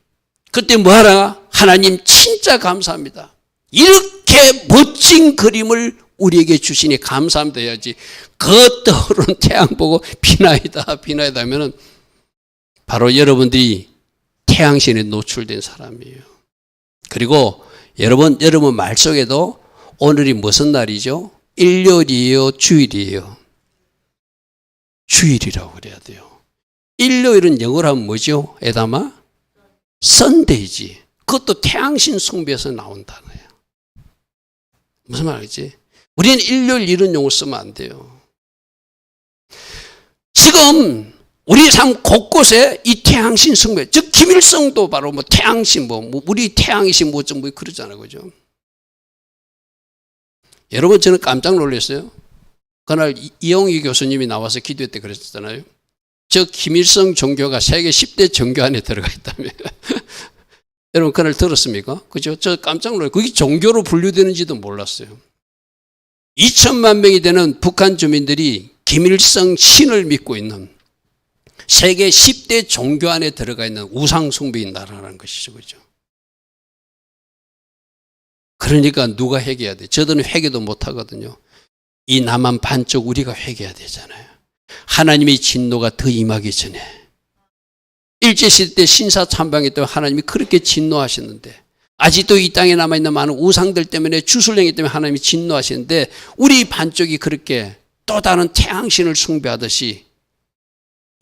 그때 뭐하라? 하나님 진짜 감사합니다. 이렇게 멋진 그림을 우리에게 주시니 감사합니다 해야지. 그 떠오르는 태양 보고 비나이다 비나이다 하면은 바로 여러분들이 태양신에 노출된 사람이에요. 그리고 여러분 말 속에도 오늘이 무슨 날이죠? 일요일이에요? 주일이에요? 주일이라고 그래야 돼요. 일요일은 영어로 하면 뭐죠? 에다마? 선데이지. 그것도 태양신 숭배에서 나온 단어예요. 무슨 말이지? 우리는 일요일 이런 용어 쓰면 안 돼요. 지금 우리 삶 곳곳에 이 태양신 숭배, 즉 김일성도 바로 뭐 태양신 우리 태양이신 뭐 그러잖아요. 그죠? 여러분 저는 깜짝 놀랐어요. 그날 이영희 교수님이 나와서 기도회 때 그랬잖아요. 저 김일성 종교가 세계 10대 종교 안에 들어가 있다며. 여러분 그날 들었습니까? 그죠? 저 깜짝 놀라요. 그게 종교로 분류되는지도 몰랐어요. 2천만 명이 되는 북한 주민들이 김일성 신을 믿고 있는 세계 10대 종교 안에 들어가 있는 우상 숭배인 나라라는 것이죠. 그죠? 그러니까 누가 회개해야 돼? 저들은 회개도 못 하거든요. 이 남한 반쪽 우리가 회개해야 되잖아요. 하나님의 진노가 더 임하기 전에. 일제시대 때 신사참방에 또 하나님이 그렇게 진노하셨는데 아직도 이 땅에 남아있는 많은 우상들 때문에 주술랭이 때문에 하나님이 진노하시는데 우리 반쪽이 그렇게 또 다른 태양신을 숭배하듯이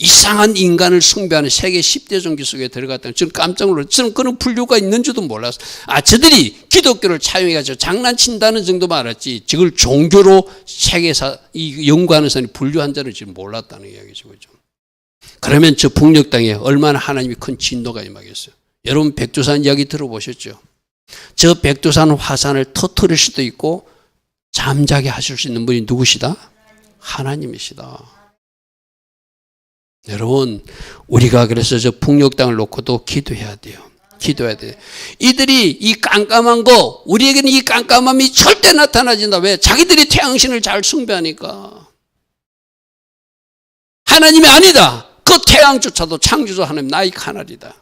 이상한 인간을 숭배하는 세계 10대 종교 속에 들어갔다는 저는 깜짝 놀랐어요. 저는 그런 분류가 있는 줄도 몰랐어요. 저들이 기독교를 차용해가지고 장난친다는 정도만 알았지 저걸 종교로 세계사 이 연구하는 사람이 분류한 자는 지금 몰랐다는 이야기죠. 그죠? 그러면 저 북녘 땅에 얼마나 하나님이 큰 진노가 임하겠어요. 여러분 백두산 이야기 들어보셨죠? 저 백두산 화산을 터뜨릴 수도 있고 잠자게 하실 수 있는 분이 누구시다? 하나님이시다. 여러분, 우리가 그래서 저 북녘 땅을 놓고도 기도해야 돼요. 기도해야 돼요. 이들이 이 깜깜한 거, 우리에게는 이 깜깜함이 절대 나타나진다. 왜? 자기들이 태양신을 잘 숭배하니까. 하나님이 아니다. 그 태양조차도 창조주 하나님 나의 카날이다.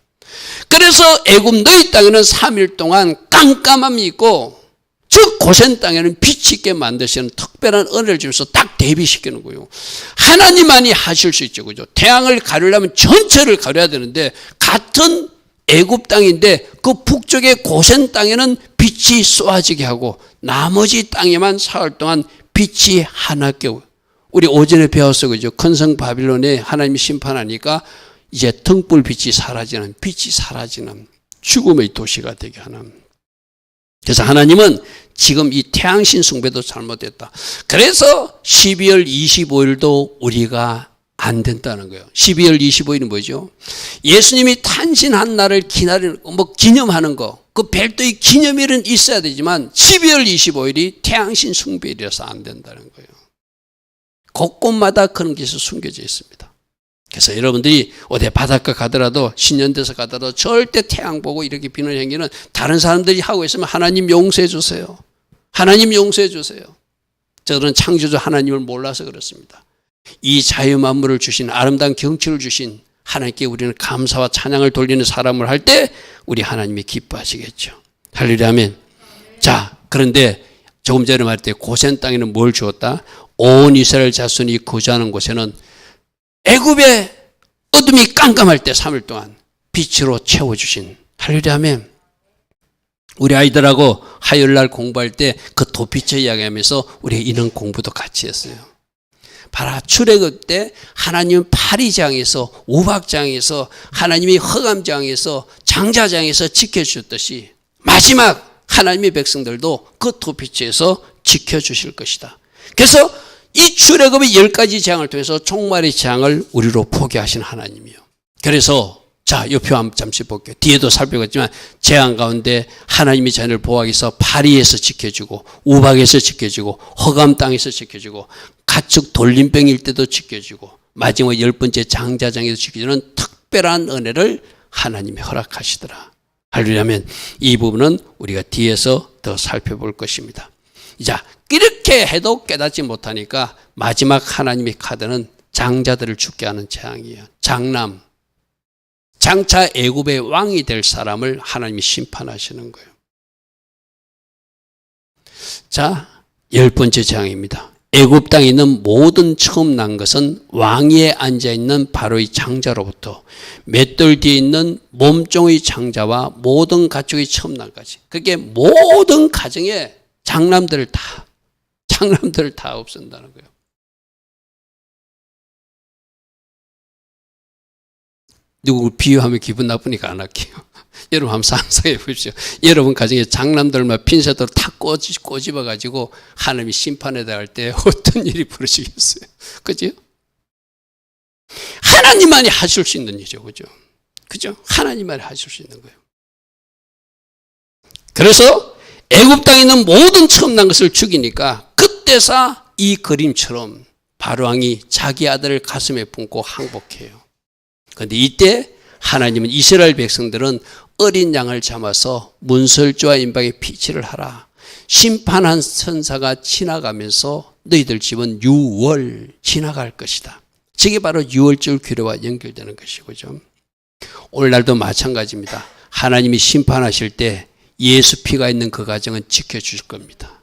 그래서 애굽 너희 땅에는 3일 동안 깜깜함이 있고 즉 고센 땅에는 빛이 있게 만드시는 특별한 은혜를 주면서 딱 대비시키는 거예요. 하나님만이 하실 수 있죠. 그죠? 태양을 가리려면 전체를 가려야 되는데 같은 애굽 땅인데 그 북쪽의 고센 땅에는 빛이 쏘아지게 하고 나머지 땅에만 사흘 동안 빛이 하나께 오고. 우리 오전에 배웠어. 그죠? 큰 성 바빌론에 하나님이 심판하니까 이제 등불빛이 사라지는, 빛이 사라지는 죽음의 도시가 되게 하는. 그래서 하나님은 지금 이 태양신 숭배도 잘못됐다. 그래서 12월 25일도 우리가 안 된다는 거예요. 12월 25일은 뭐죠? 예수님이 탄신한 날을 기념하는 거. 그 별도의 기념일은 있어야 되지만 12월 25일이 태양신 숭배일이라서 안 된다는 거예요. 곳곳마다 그런 것이 숨겨져 있습니다. 그래서 여러분들이 어디 바닷가 가더라도 신년대에서 가더라도 절대 태양 보고 이렇게 비는 행위는 다른 사람들이 하고 있으면 하나님 용서해 주세요. 하나님 용서해 주세요. 저들은 창조주 하나님을 몰라서 그렇습니다. 이 자유만물을 주신 아름다운 경치를 주신 하나님께 우리는 감사와 찬양을 돌리는 사람을 할 때 우리 하나님이 기뻐하시겠죠. 할렐루야 아멘. 자, 그런데 조금 전에 말할 때 고센 땅에는 뭘 주었다? 온 이스라엘 자손이 거주하는 곳에는 애굽의 어둠이 깜깜할 때 3일 동안 빛으로 채워주신 할렐루야 아멘. 우리 아이들하고 화요일날 공부할 때 그 도피처 이야기하면서 우리 인원 공부도 같이 했어요. 바로 출애굽 때 하나님은 파리장에서 우박장에서 하나님이 흑암장에서 장자장에서 지켜주셨듯이 마지막 하나님의 백성들도 그 도피처에서 지켜주실 것이다. 그래서 이 출애굽의 10가지 재앙을 통해서 종말의 재앙을 우리로 포기하신 하나님이요. 그래서 자, 이 표 한번 잠시 볼게요. 뒤에도 살펴봤지만 재앙 가운데 하나님이 자녀를 보호하기 위해서 파리에서 지켜주고 우박에서 지켜주고 허감 땅에서 지켜주고 가축 돌림병일 때도 지켜주고 마지막 10번째 장자장에서 지켜주는 특별한 은혜를 하나님이 허락하시더라. 할렐루야면 이 부분은 우리가 뒤에서 더 살펴볼 것입니다. 자, 이렇게 해도 깨닫지 못하니까 마지막 하나님의 카드는 장자들을 죽게 하는 재앙이에요. 장남. 장차 애굽의 왕이 될 사람을 하나님이 심판하시는 거예요. 자, 10번째 재앙입니다. 애굽 땅에 있는 모든 처음 난 것은 왕위에 앉아있는 바로의 장자로부터 맷돌 뒤에 있는 몸종의 장자와 모든 가축의 처음 난 것이. 그게 모든 가정에 장남들을 다 없앤다는 거예요. 누구 비유하면 기분 나쁘니까 안 할게요. 여러분 한번 상상해 보십시오. 여러분 가정에 장남들만 핀셋으로 다 꼬집어가지고 하나님이 심판에 대할 때 어떤 일이 벌어지겠어요? 그죠? 하나님만이 하실 수 있는 일이죠. 그죠? 그죠? 하나님만이 하실 수 있는 거예요. 그래서 애굽 땅에 있는 모든 처음 난 것을 죽이니까 그때서 이 그림처럼 바로왕이 자기 아들을 가슴에 품고 항복해요. 그런데 이때 하나님은 이스라엘 백성들은 어린 양을 잡아서 문설주와 임박에 피치를 하라. 심판한 천사가 지나가면서 너희들 집은 6월 지나갈 것이다. 저게 바로 6월절 규례와 연결되는 것이고죠. 오늘날도 마찬가지입니다. 하나님이 심판하실 때 예수 피가 있는 그 가정은 지켜주실 겁니다.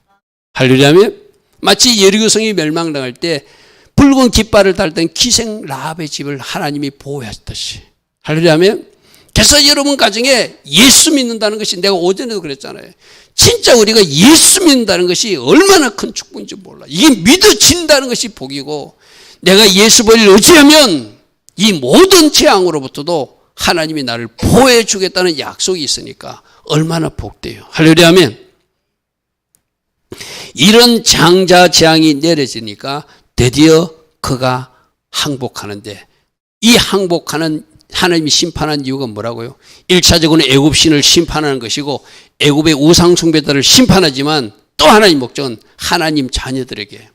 할렐루야면 마치 여리고성이 멸망당할 때 붉은 깃발을 달던 기생 라합의 집을 하나님이 보호하셨듯이. 할렐루야면 그래서 여러분 가정에 예수 믿는다는 것이 내가 오전에도 그랬잖아요. 진짜 우리가 예수 믿는다는 것이 얼마나 큰 축복인지 몰라. 이게 믿어진다는 것이 복이고 내가 예수 보리를 의지하면 이 모든 재앙으로부터도 하나님이 나를 보호해 주겠다는 약속이 있으니까 얼마나 복돼요. 할렐루야면 이런 장자 재앙이 내려지니까 드디어 그가 항복하는데 이 항복하는 하나님이 심판한 이유가 뭐라고요? 1차적으로는 애굽신을 심판하는 것이고 애굽의 우상 숭배자를 심판하지만 또 하나의 목적은 하나님 자녀들에게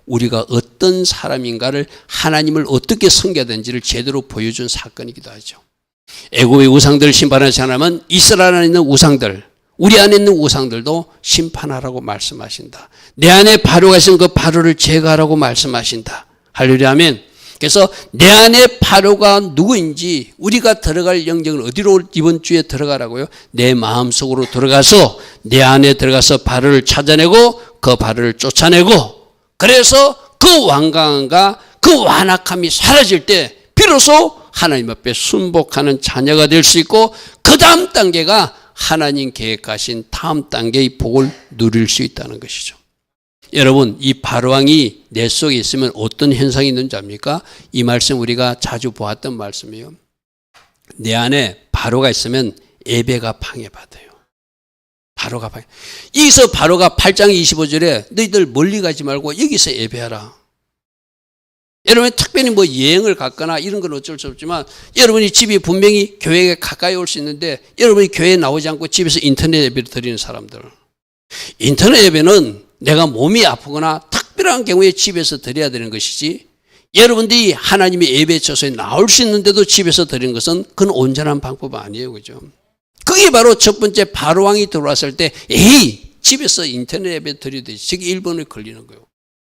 우리가 어떤 사람인가를 하나님을 어떻게 섬겨야 되는지를 제대로 보여준 사건이기도 하죠. 애굽의 우상들을 심판하지 않으면 이스라엘 안에 있는 우상들, 우리 안에 있는 우상들도 심판하라고 말씀하신다. 내 안에 바로가 있으면 그 바로를 제거하라고 말씀하신다. 할렐루야 아멘. 그래서 내 안에 바로가 누구인지 우리가 들어갈 영역은 어디로 이번 주에 들어가라고요? 내 마음속으로 들어가서 내 안에 들어가서 바로를 찾아내고 그 바로를 쫓아내고 그래서 그 완강함과 그 완악함이 사라질 때 비로소 하나님 앞에 순복하는 자녀가 될 수 있고 그 다음 단계가 하나님 계획하신 다음 단계의 복을 누릴 수 있다는 것이죠. 여러분 이 바로왕이 내 속에 있으면 어떤 현상이 있는지 압니까? 이 말씀 우리가 자주 보았던 말씀이에요. 내 안에 바로가 있으면 예배가 방해받아요. 바로가 방해. 여기서 바로가 8장 25절에 너희들 멀리 가지 말고 여기서 예배하라. 여러분 특별히 뭐 여행을 갔거나 이런 건 어쩔 수 없지만 여러분이 집이 분명히 교회에 가까이 올 수 있는데 여러분이 교회에 나오지 않고 집에서 인터넷 예배를 드리는 사람들, 인터넷 예배는 내가 몸이 아프거나 특별한 경우에 집에서 드려야 되는 것이지 여러분들이 하나님의 예배 처소에 나올 수 있는데도 집에서 드리는 것은 그건 온전한 방법 아니에요. 그죠? 그게 바로 첫 번째 바로왕이 들어왔을 때 에이 집에서 인터넷 예배 드려야 되지. 저게 1번에 걸리는 거예요.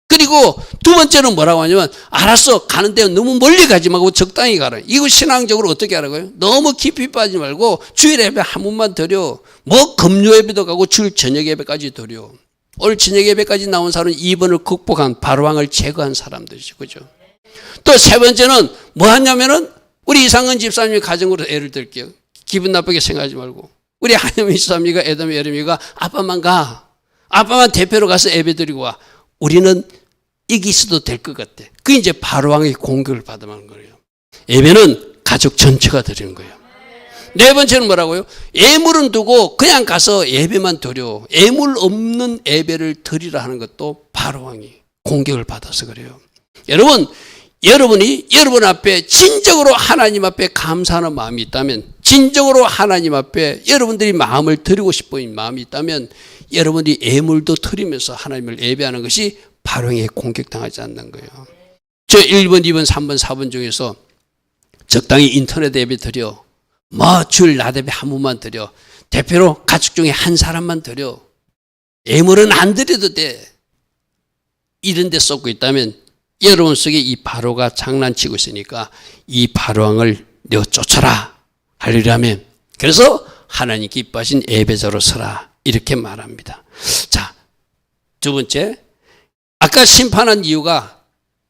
그리고 두 번째는 뭐라고 하냐면 알았어 가는데 너무 멀리 가지 말고 적당히 가라. 이거 신앙적으로 어떻게 하라고요? 너무 깊이 빠지지 말고 주일 예배 한 번만 드려. 뭐 금요 예배도 가고 주일 저녁 예배까지 드려. 오늘 저녁 예배까지 나온 사람은 2번을 극복한 바로왕을 제거한 사람들이죠. 그죠? 또 세 번째는 뭐 하냐면은 우리 이상은 집사님의 가정으로 예를 들게요. 기분 나쁘게 생각하지 말고 우리 한여미 집사님과 애덤이 여름이가 아빠만 가. 아빠만 대표로 가서 예배 드리고 와. 우리는 여기 있어도 될 것 같아. 그게 이제 바로왕의 공격을 받아만 거예요. 예배는 가족 전체가 드리는 거예요. 네 번째는 뭐라고요? 예물은 두고 그냥 가서 예배만 드려. 예물 없는 예배를 드리라 하는 것도 바로왕이 공격을 받아서 그래요. 여러분이 여러분 앞에 진정으로 하나님 앞에 감사하는 마음이 있다면, 진정으로 하나님 앞에 여러분들이 마음을 드리고 싶은 마음이 있다면 여러분이 예물도 드리면서 하나님을 예배하는 것이 바로왕에 공격당하지 않는 거예요. 저 1번, 2번, 3번, 4번 중에서 적당히 인터넷 예배 드려. 뭐 주일 낮 예배 한 번만 드려. 대표로 가족 중에 한 사람만 드려. 예물은 안 드려도 돼. 이런 데 쏟고 있다면 여러분 속에 이 바로가 장난치고 있으니까 이 바로왕을 내어 쫓아라. 할렐루야면. 그래서 하나님 기뻐하신 예배자로 서라. 이렇게 말합니다. 자, 두 번째. 아까 심판한 이유가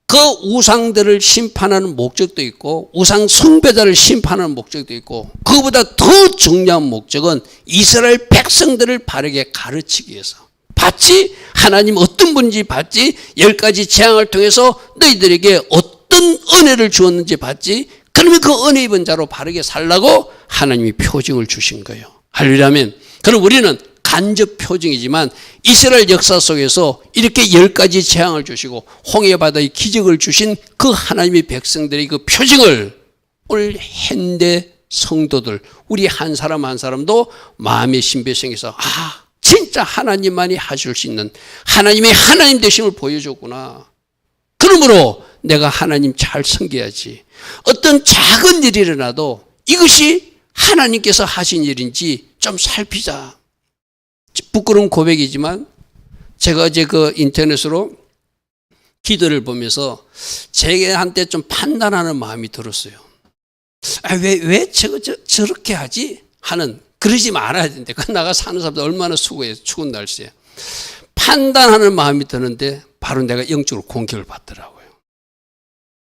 그 우상들을 심판하는 목적도 있고 우상 숭배자를 심판하는 목적도 있고 그보다 더 중요한 목적은 이스라엘 백성들을 바르게 가르치기 위해서. 봤지? 하나님 어떤 분인지 봤지? 10가지 재앙을 통해서 너희들에게 어떤 은혜를 주었는지 봤지? 그러면 그 은혜 입은 자로 바르게 살라고 하나님이 표징을 주신 거예요. 할렐루야면. 그럼 우리는 간접 표징이지만 이스라엘 역사 속에서 이렇게 10가지 재앙을 주시고 홍해바다의 기적을 주신 그 하나님의 백성들의 그 표징을 오늘 현대 성도들 우리 한 사람 한 사람도 마음의 신비성에서 진짜 하나님만이 하실 수 있는 하나님의 하나님 되심을 보여줬구나. 그러므로 내가 하나님 잘 섬겨야지. 어떤 작은 일이 일어나도 이것이 하나님께서 하신 일인지 좀 살피자. 부끄러운 고백이지만 제가 어제 그 인터넷으로 기도를 보면서 제게한테 좀 판단하는 마음이 들었어요. 왜 저렇게 하지? 하는, 그러지 말아야 되는데 그 나가 사는 사람들 얼마나 수고해요. 추운 날씨에. 판단하는 마음이 드는데 바로 내가 영적으로 공격을 받더라고요.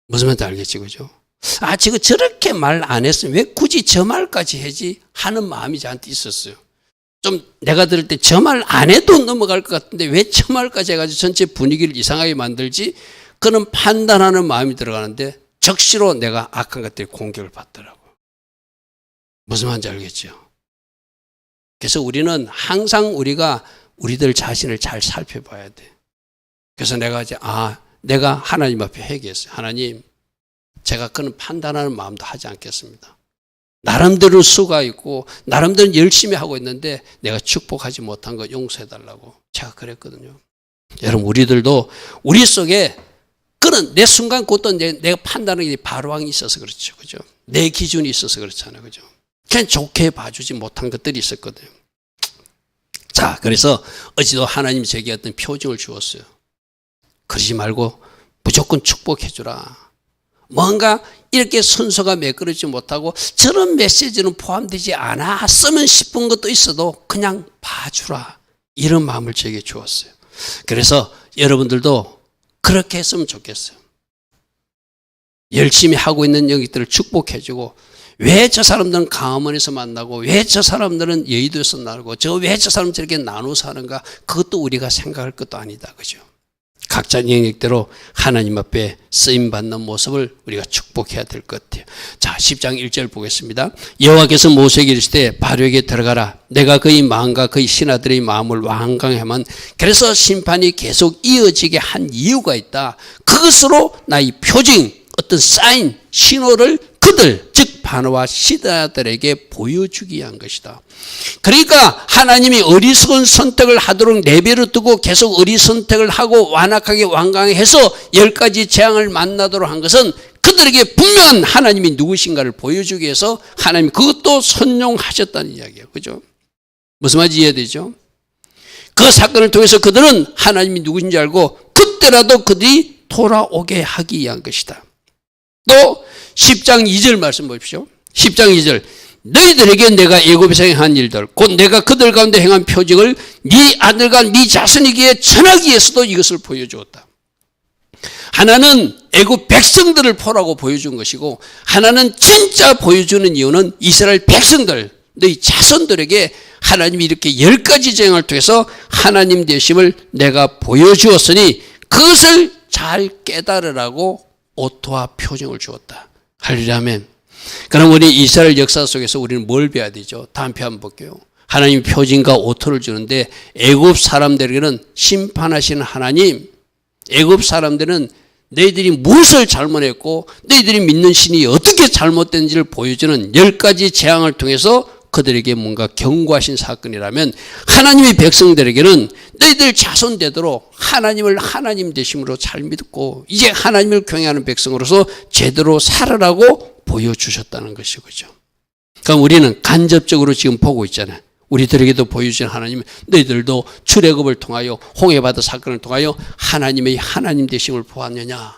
무슨 말인지 알겠지, 그죠? 지금 저렇게 말 안 했으면 왜 굳이 저 말까지 하지? 하는 마음이 저한테 있었어요. 좀 내가 들을 때 저 말 안 해도 넘어갈 것 같은데 왜 저 말까지 해가지고 전체 분위기를 이상하게 만들지? 그런 판단하는 마음이 들어가는데 적시로 내가 악한 것들이 공격을 받더라고요. 무슨 말인지 알겠죠? 그래서 우리는 항상 우리들 자신을 잘 살펴봐야 돼. 그래서 내가 이제 내가 하나님 앞에 회개했어요. 하나님, 제가 그런 판단하는 마음도 하지 않겠습니다. 나름대로 수가 있고 나름대로 열심히 하고 있는데 내가 축복하지 못한 거 용서해달라고 제가 그랬거든요. 여러분 우리들도 우리 속에 그런 내 순간 그것도 내가 판단하는 바로왕이 있어서 그렇죠. 그죠? 내 기준이 있어서 그렇잖아요. 그죠? 그냥 좋게 봐주지 못한 것들이 있었거든요. 자, 그래서 어제도 하나님이 제게 어떤 표징을 주었어요. 그러지 말고 무조건 축복해주라. 뭔가 이렇게 순서가 매끄러지지 못하고 저런 메시지는 포함되지 않았으면 싶은 것도 있어도 그냥 봐주라. 이런 마음을 제게 주었어요. 그래서 여러분들도 그렇게 했으면 좋겠어요. 열심히 하고 있는 영역들을 축복해주고 왜 저 사람들은 강화문에서 만나고 왜 저 사람들은 여의도에서 나누고 왜 저 사람 저렇게 나눠서 하는가 그것도 우리가 생각할 것도 아니다. 그죠? 각자 영역대로 하나님 앞에 쓰임받는 모습을 우리가 축복해야 될 것 같아요. 자, 10장 1절 보겠습니다. 여호와께서 모세에게 이르시되 바로에게 들어가라. 내가 그의 마음과 그의 신하들의 마음을 완강하면 그래서 심판이 계속 이어지게 한 이유가 있다. 그것으로 나의 표징, 어떤 사인, 신호를 그들, 즉 바나와 시다들에게 보여주기 위한 것이다. 그러니까 하나님이 어리석은 선택을 하도록 내버려 두고 계속 어리선택을 하고 완악하게 완강해서 10가지 재앙을 만나도록 한 것은 그들에게 분명한 하나님이 누구신가를 보여주기 위해서 하나님이 그것도 선용하셨다는 이야기예요. 그죠? 무슨 말인지 이해되죠? 그 사건을 통해서 그들은 하나님이 누구신지 알고 그때라도 그들이 돌아오게 하기 위한 것이다. 또 10장 2절 말씀 보십시오. 10장 2절 너희들에게 내가 애굽에서 행한 일들 곧 내가 그들 가운데 행한 표징을 네 아들과 네 자손에게 전하기 위해서도 이것을 보여주었다. 하나는 애굽 백성들을 보라고 보여준 것이고 하나는 진짜 보여주는 이유는 이스라엘 백성들 너희 자손들에게 하나님이 이렇게 10가지 재앙을 통해서 하나님 되심을 내가 보여주었으니 그것을 잘 깨달으라고 오토와 표징을 주었다. 할렐루야 아멘. 그럼 우리 이스라엘 역사 속에서 우리는 뭘 배워야 되죠? 다음 편 한번 볼게요. 하나님이 표징과 오토를 주는데 애굽 사람들에게는 심판하시는 하나님, 애굽 사람들은 너희들이 무엇을 잘못했고 너희들이 믿는 신이 어떻게 잘못된지를 보여주는 10가지 재앙을 통해서 그들에게 뭔가 경고하신 사건이라면 하나님의 백성들에게는 너희들 자손 되도록 하나님을 하나님 되심으로 잘 믿고 이제 하나님을 경외하는 백성으로서 제대로 살아라고 보여주셨다는 것이죠. 그러니까 우리는 간접적으로 지금 보고 있잖아요. 우리들에게도 보여주신 하나님, 너희들도 출애굽을 통하여 홍해바다 사건을 통하여 하나님의 하나님 되심을 보았느냐?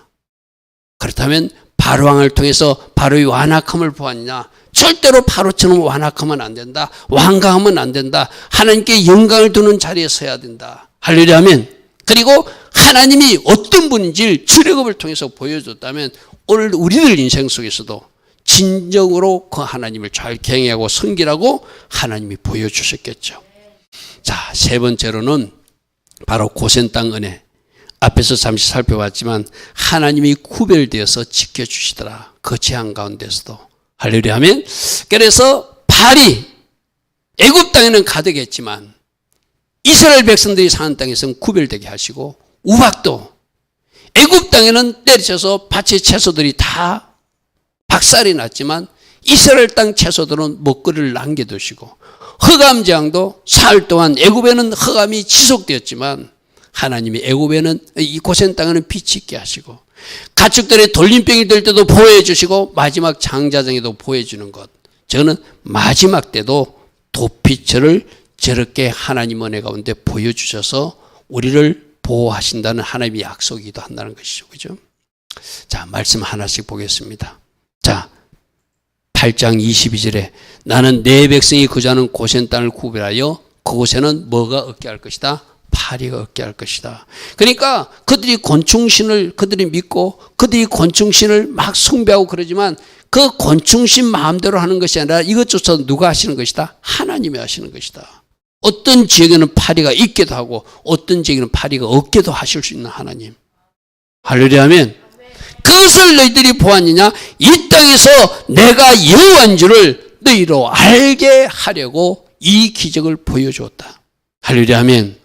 그렇다면 바로왕을 통해서 바로의 완악함을 보았느냐? 절대로 바로처럼 완악하면 안 된다. 완강하면 안 된다. 하나님께 영광을 두는 자리에 서야 된다. 할렐루야 아멘. 그리고 하나님이 어떤 분인지를 출애굽을 통해서 보여줬다면 오늘 우리들 인생 속에서도 진정으로 그 하나님을 잘 경외하고 섬기라고 하나님이 보여주셨겠죠. 자, 세 번째로는 바로 고센 땅 은혜. 앞에서 잠시 살펴봤지만 하나님이 구별되어서 지켜주시더라. 그 재앙 가운데서도. 할렐루야 아멘. 그래서 발이 애굽 땅에는 가득했지만 이스라엘 백성들이 사는 땅에서는 구별되게 하시고 우박도 애굽 땅에는 때려쳐서 밭의 채소들이 다 박살이 났지만 이스라엘 땅 채소들은 먹거리를 남겨두시고 흑암 재앙도 사흘 동안 애굽에는 흑암이 지속되었지만 하나님이 애굽에는 이 고센 땅에는 빛이 있게 하시고 가축들의 돌림병이 될 때도 보호해 주시고 마지막 장자정에도 보호해 주는 것. 저는 마지막 때도 도피처를 저렇게 하나님 은혜 가운데 보여주셔서 우리를 보호하신다는 하나님의 약속이기도 한다는 것이죠. 그죠? 자, 말씀 하나씩 보겠습니다. 자, 8장 22절에 나는 내 백성이 거주하는 고센 땅을 구별하여 그곳에는 뭐가 없게 할 것이다? 파리가 없게 할 것이다. 그러니까 그들이 곤충신을 그들이 믿고 그들이 곤충신을 막 숭배하고 그러지만 그 곤충신 마음대로 하는 것이 아니라 이것조차 누가 하시는 것이다? 하나님이 하시는 것이다. 어떤 지역에는 파리가 있게도 하고 어떤 지역에는 파리가 없게도 하실 수 있는 하나님. 할렐루야 아멘. 그것을 너희들이 보았느냐? 이 땅에서 내가 여호와인 줄을 너희로 알게 하려고 이 기적을 보여주었다. 할렐루야 아멘.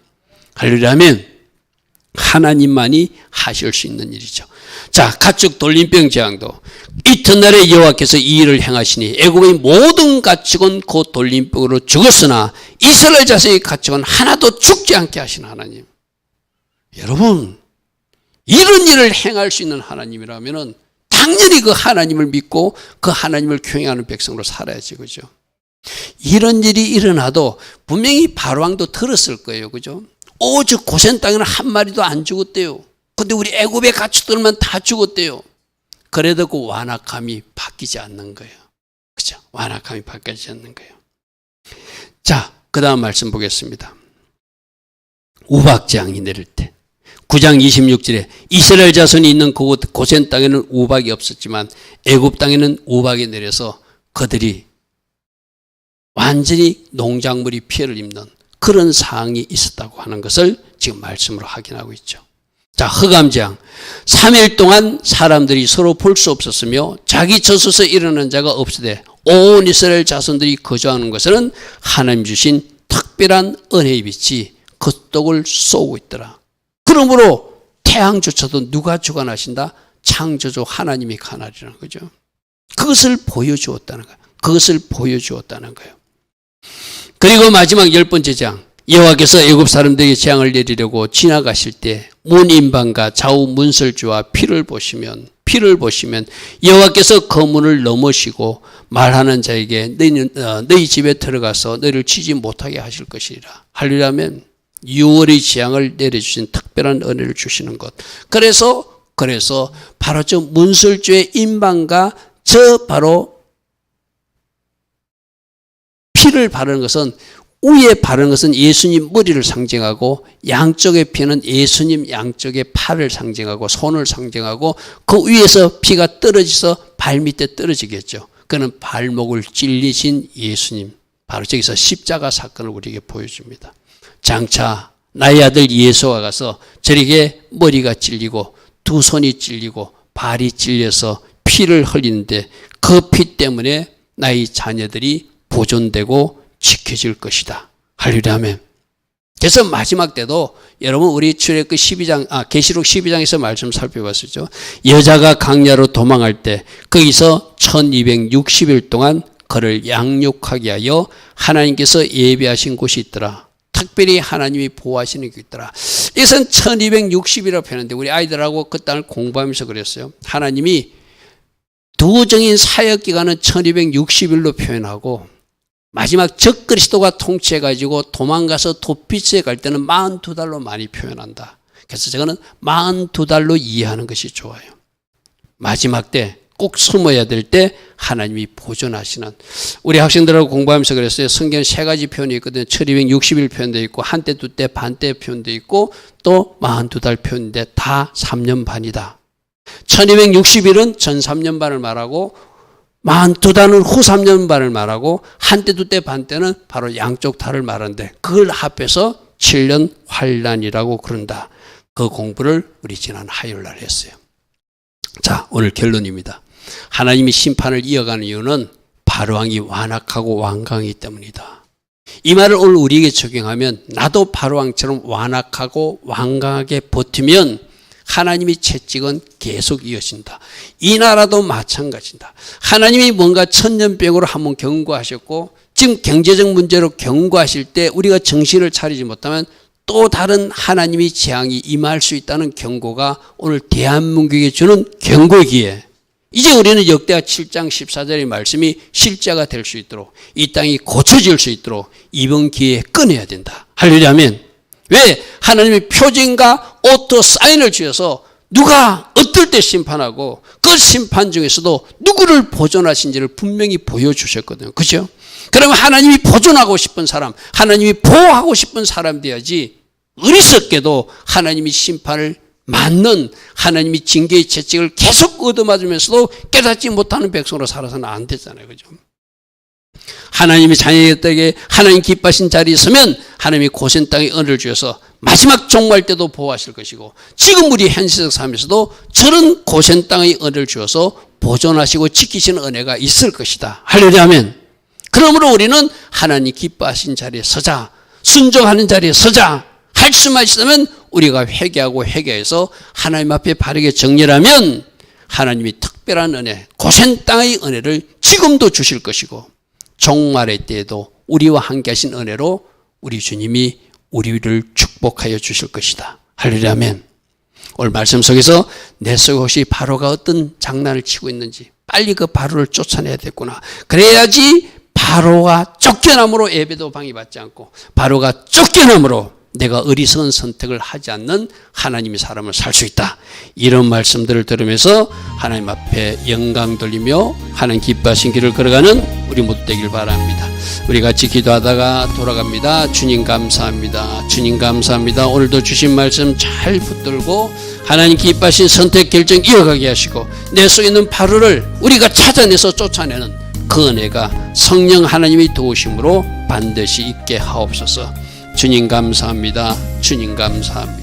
할렐루야 아멘. 하나님만이 하실 수 있는 일이죠. 자, 가축 돌림병 재앙도 이튿날에 여호와께서 이 일을 행하시니 애굽의 모든 가축은 그 돌림병으로 죽었으나 이스라엘 자손의 가축은 하나도 죽지 않게 하신 하나님. 여러분, 이런 일을 행할 수 있는 하나님이라면 당연히 그 하나님을 믿고 그 하나님을 경외하는 백성으로 살아야지, 그죠? 이런 일이 일어나도 분명히 바로왕도 들었을 거예요, 그죠? 저 고센 땅에는 한 마리도 안 죽었대요. 근데 우리 애굽의 가축들만 다 죽었대요. 그래도 그 완악함이 바뀌지 않는 거예요. 그죠? 완악함이 바뀌지 않는 거예요. 자, 그 다음 말씀 보겠습니다. 우박재앙이 내릴 때 9장 26절에 이스라엘 자손이 있는 그곳 고센 땅에는 우박이 없었지만 애굽 땅에는 우박이 내려서 그들이 완전히 농작물이 피해를 입는 그런 상황이 있었다고 하는 것을 지금 말씀으로 확인하고 있죠. 자, 흑암재앙. 3일 동안 사람들이 서로 볼 수 없었으며 자기 젖에서 일어난 자가 없으되 온 이스라엘 자손들이 거주하는 것은 하나님 주신 특별한 은혜의 빛이 그 떡을 쏘고 있더라. 그러므로 태양조차도 누가 주관하신다? 창조주 하나님이 가나리라는 거죠. 그것을 보여주었다는 거예요. 그것을 보여주었다는 거예요. 그리고 마지막 10번째 재앙. 여호와께서 애굽 사람들에게 재앙을 내리려고 지나가실 때 문인방과 좌우 문설주와 피를 보시면 여호와께서 그 문을 넘으시고 말하는 자에게 너희 집에 들어가서 너희를 치지 못하게 하실 것이라. 하려면 6월의 재앙을 내려주신 특별한 은혜를 주시는 것. 그래서 바로 저 문설주의 인방과 저 바로 피를 바르는 것은 위에 바르는 것은 예수님 머리를 상징하고 양쪽의 피는 예수님 양쪽의 팔을 상징하고 손을 상징하고 그 위에서 피가 떨어져서 발밑에 떨어지겠죠. 그는 발목을 찔리신 예수님. 바로 저기서 십자가 사건을 우리에게 보여줍니다. 장차 나의 아들 예수가 가서 저에게 머리가 찔리고 두 손이 찔리고 발이 찔려서 피를 흘리는데 그 피 때문에 나의 자녀들이 보존되고 지켜질 것이다. 할렐루야 아멘. 그래서 마지막 때도 여러분 우리 출애굽 12장 계시록 12장에서 말씀 살펴봤었죠. 여자가 강야로 도망할 때 거기서 1260일 동안 그를 양육하게 하여 하나님께서 예비하신 곳이 있더라. 특별히 하나님이 보호하시는 게 있더라. 이것은 1260이라고 표현하는데 우리 아이들하고 그 땅을 공부하면서 그랬어요. 하나님이 두정인 사역기간은 1260일로 표현하고 마지막 적그리스도가 통치해가지고 도망가서 도피처에 갈 때는 42달로 많이 표현한다. 그래서 저거는 42달로 이해하는 것이 좋아요. 마지막 때 꼭 숨어야 될 때 하나님이 보존하시는, 우리 학생들하고 공부하면서 그랬어요. 성경에 세 가지 표현이 있거든요. 1260일 표현되어 있고 한때 두때 반때 표현되어 있고 또 42달 표현인데 다 3년 반이다. 1260일은 전 3년 반을 말하고 42달은 후 3년 반을 말하고 한때 두때 반때는 바로 양쪽 달을 말하는데 그걸 합해서 7년 환란이라고 그런다. 그 공부를 우리 지난 화요일날 했어요. 자, 오늘 결론입니다. 하나님이 심판을 이어가는 이유는 바로왕이 완악하고 완강하기 때문이다. 이 말을 오늘 우리에게 적용하면 나도 바로왕처럼 완악하고 완강하게 버티면 하나님의 채찍은 계속 이어진다. 이 나라도 마찬가지다. 하나님이 뭔가 천년병으로 한번 경고하셨고 지금 경제적 문제로 경고하실 때 우리가 정신을 차리지 못하면 또 다른 하나님의 재앙이 임할 수 있다는 경고가 오늘 대한민국에 주는 경고이기에 이제 우리는 역대하 7장 14절의 말씀이 실제가 될 수 있도록 이 땅이 고쳐질 수 있도록 이번 기회에 꺼내야 된다. 할렐루야 아멘. 왜? 하나님이 표징과 오토 사인을 주셔서 누가 어떨 때 심판하고 그 심판 중에서도 누구를 보존하신지를 분명히 보여주셨거든요. 그죠? 그러면 하나님이 보존하고 싶은 사람, 하나님이 보호하고 싶은 사람 돼야지 어리석게도 하나님이 심판을 맞는 하나님이 징계의 채찍을 계속 얻어맞으면서도 깨닫지 못하는 백성으로 살아서는 안 되잖아요. 그죠? 하나님이 자녀에게 하나님 기뻐하신 자리에 서면 하나님이 고센 땅에 은혜를 주셔서 마지막 종말 때도 보호하실 것이고 지금 우리 현실적 삶에서도 저런 고센 땅의 은혜를 주셔서 보존하시고 지키시는 은혜가 있을 것이다. 할렐루야 아멘. 그러므로 우리는 하나님 기뻐하신 자리에 서자, 순종하는 자리에 서자, 말씀하시다면 우리가 회개하고 회개해서 하나님 앞에 바르게 정렬하면 하나님이 특별한 은혜, 고센 땅의 은혜를 지금도 주실 것이고 종말의 때에도 우리와 함께 하신 은혜로 우리 주님이 우리를 축복하여 주실 것이다. 할렐루야 아멘. 오늘 말씀 속에서 내 속에 혹시 바로가 어떤 장난을 치고 있는지 빨리 그 바로를 쫓아내야 되겠구나. 그래야지 바로가 쫓겨남으로 예배도 방해받지 않고 바로가 쫓겨남으로 내가 어리석은 선택을 하지 않는 하나님의 사람을 살 수 있다. 이런 말씀들을 들으면서 하나님 앞에 영광 돌리며 하나님 기뻐하신 길을 걸어가는 우리 모두 되길 바랍니다. 우리 같이 기도하다가 돌아갑니다. 주님 감사합니다. 주님 감사합니다. 오늘도 주신 말씀 잘 붙들고 하나님 기뻐하신 선택 결정 이어가게 하시고 내 속에 있는 바로를 우리가 찾아내서 쫓아내는 그 은혜가 성령 하나님의 도우심으로 반드시 있게 하옵소서. 주님 감사합니다. 주님 감사합니다.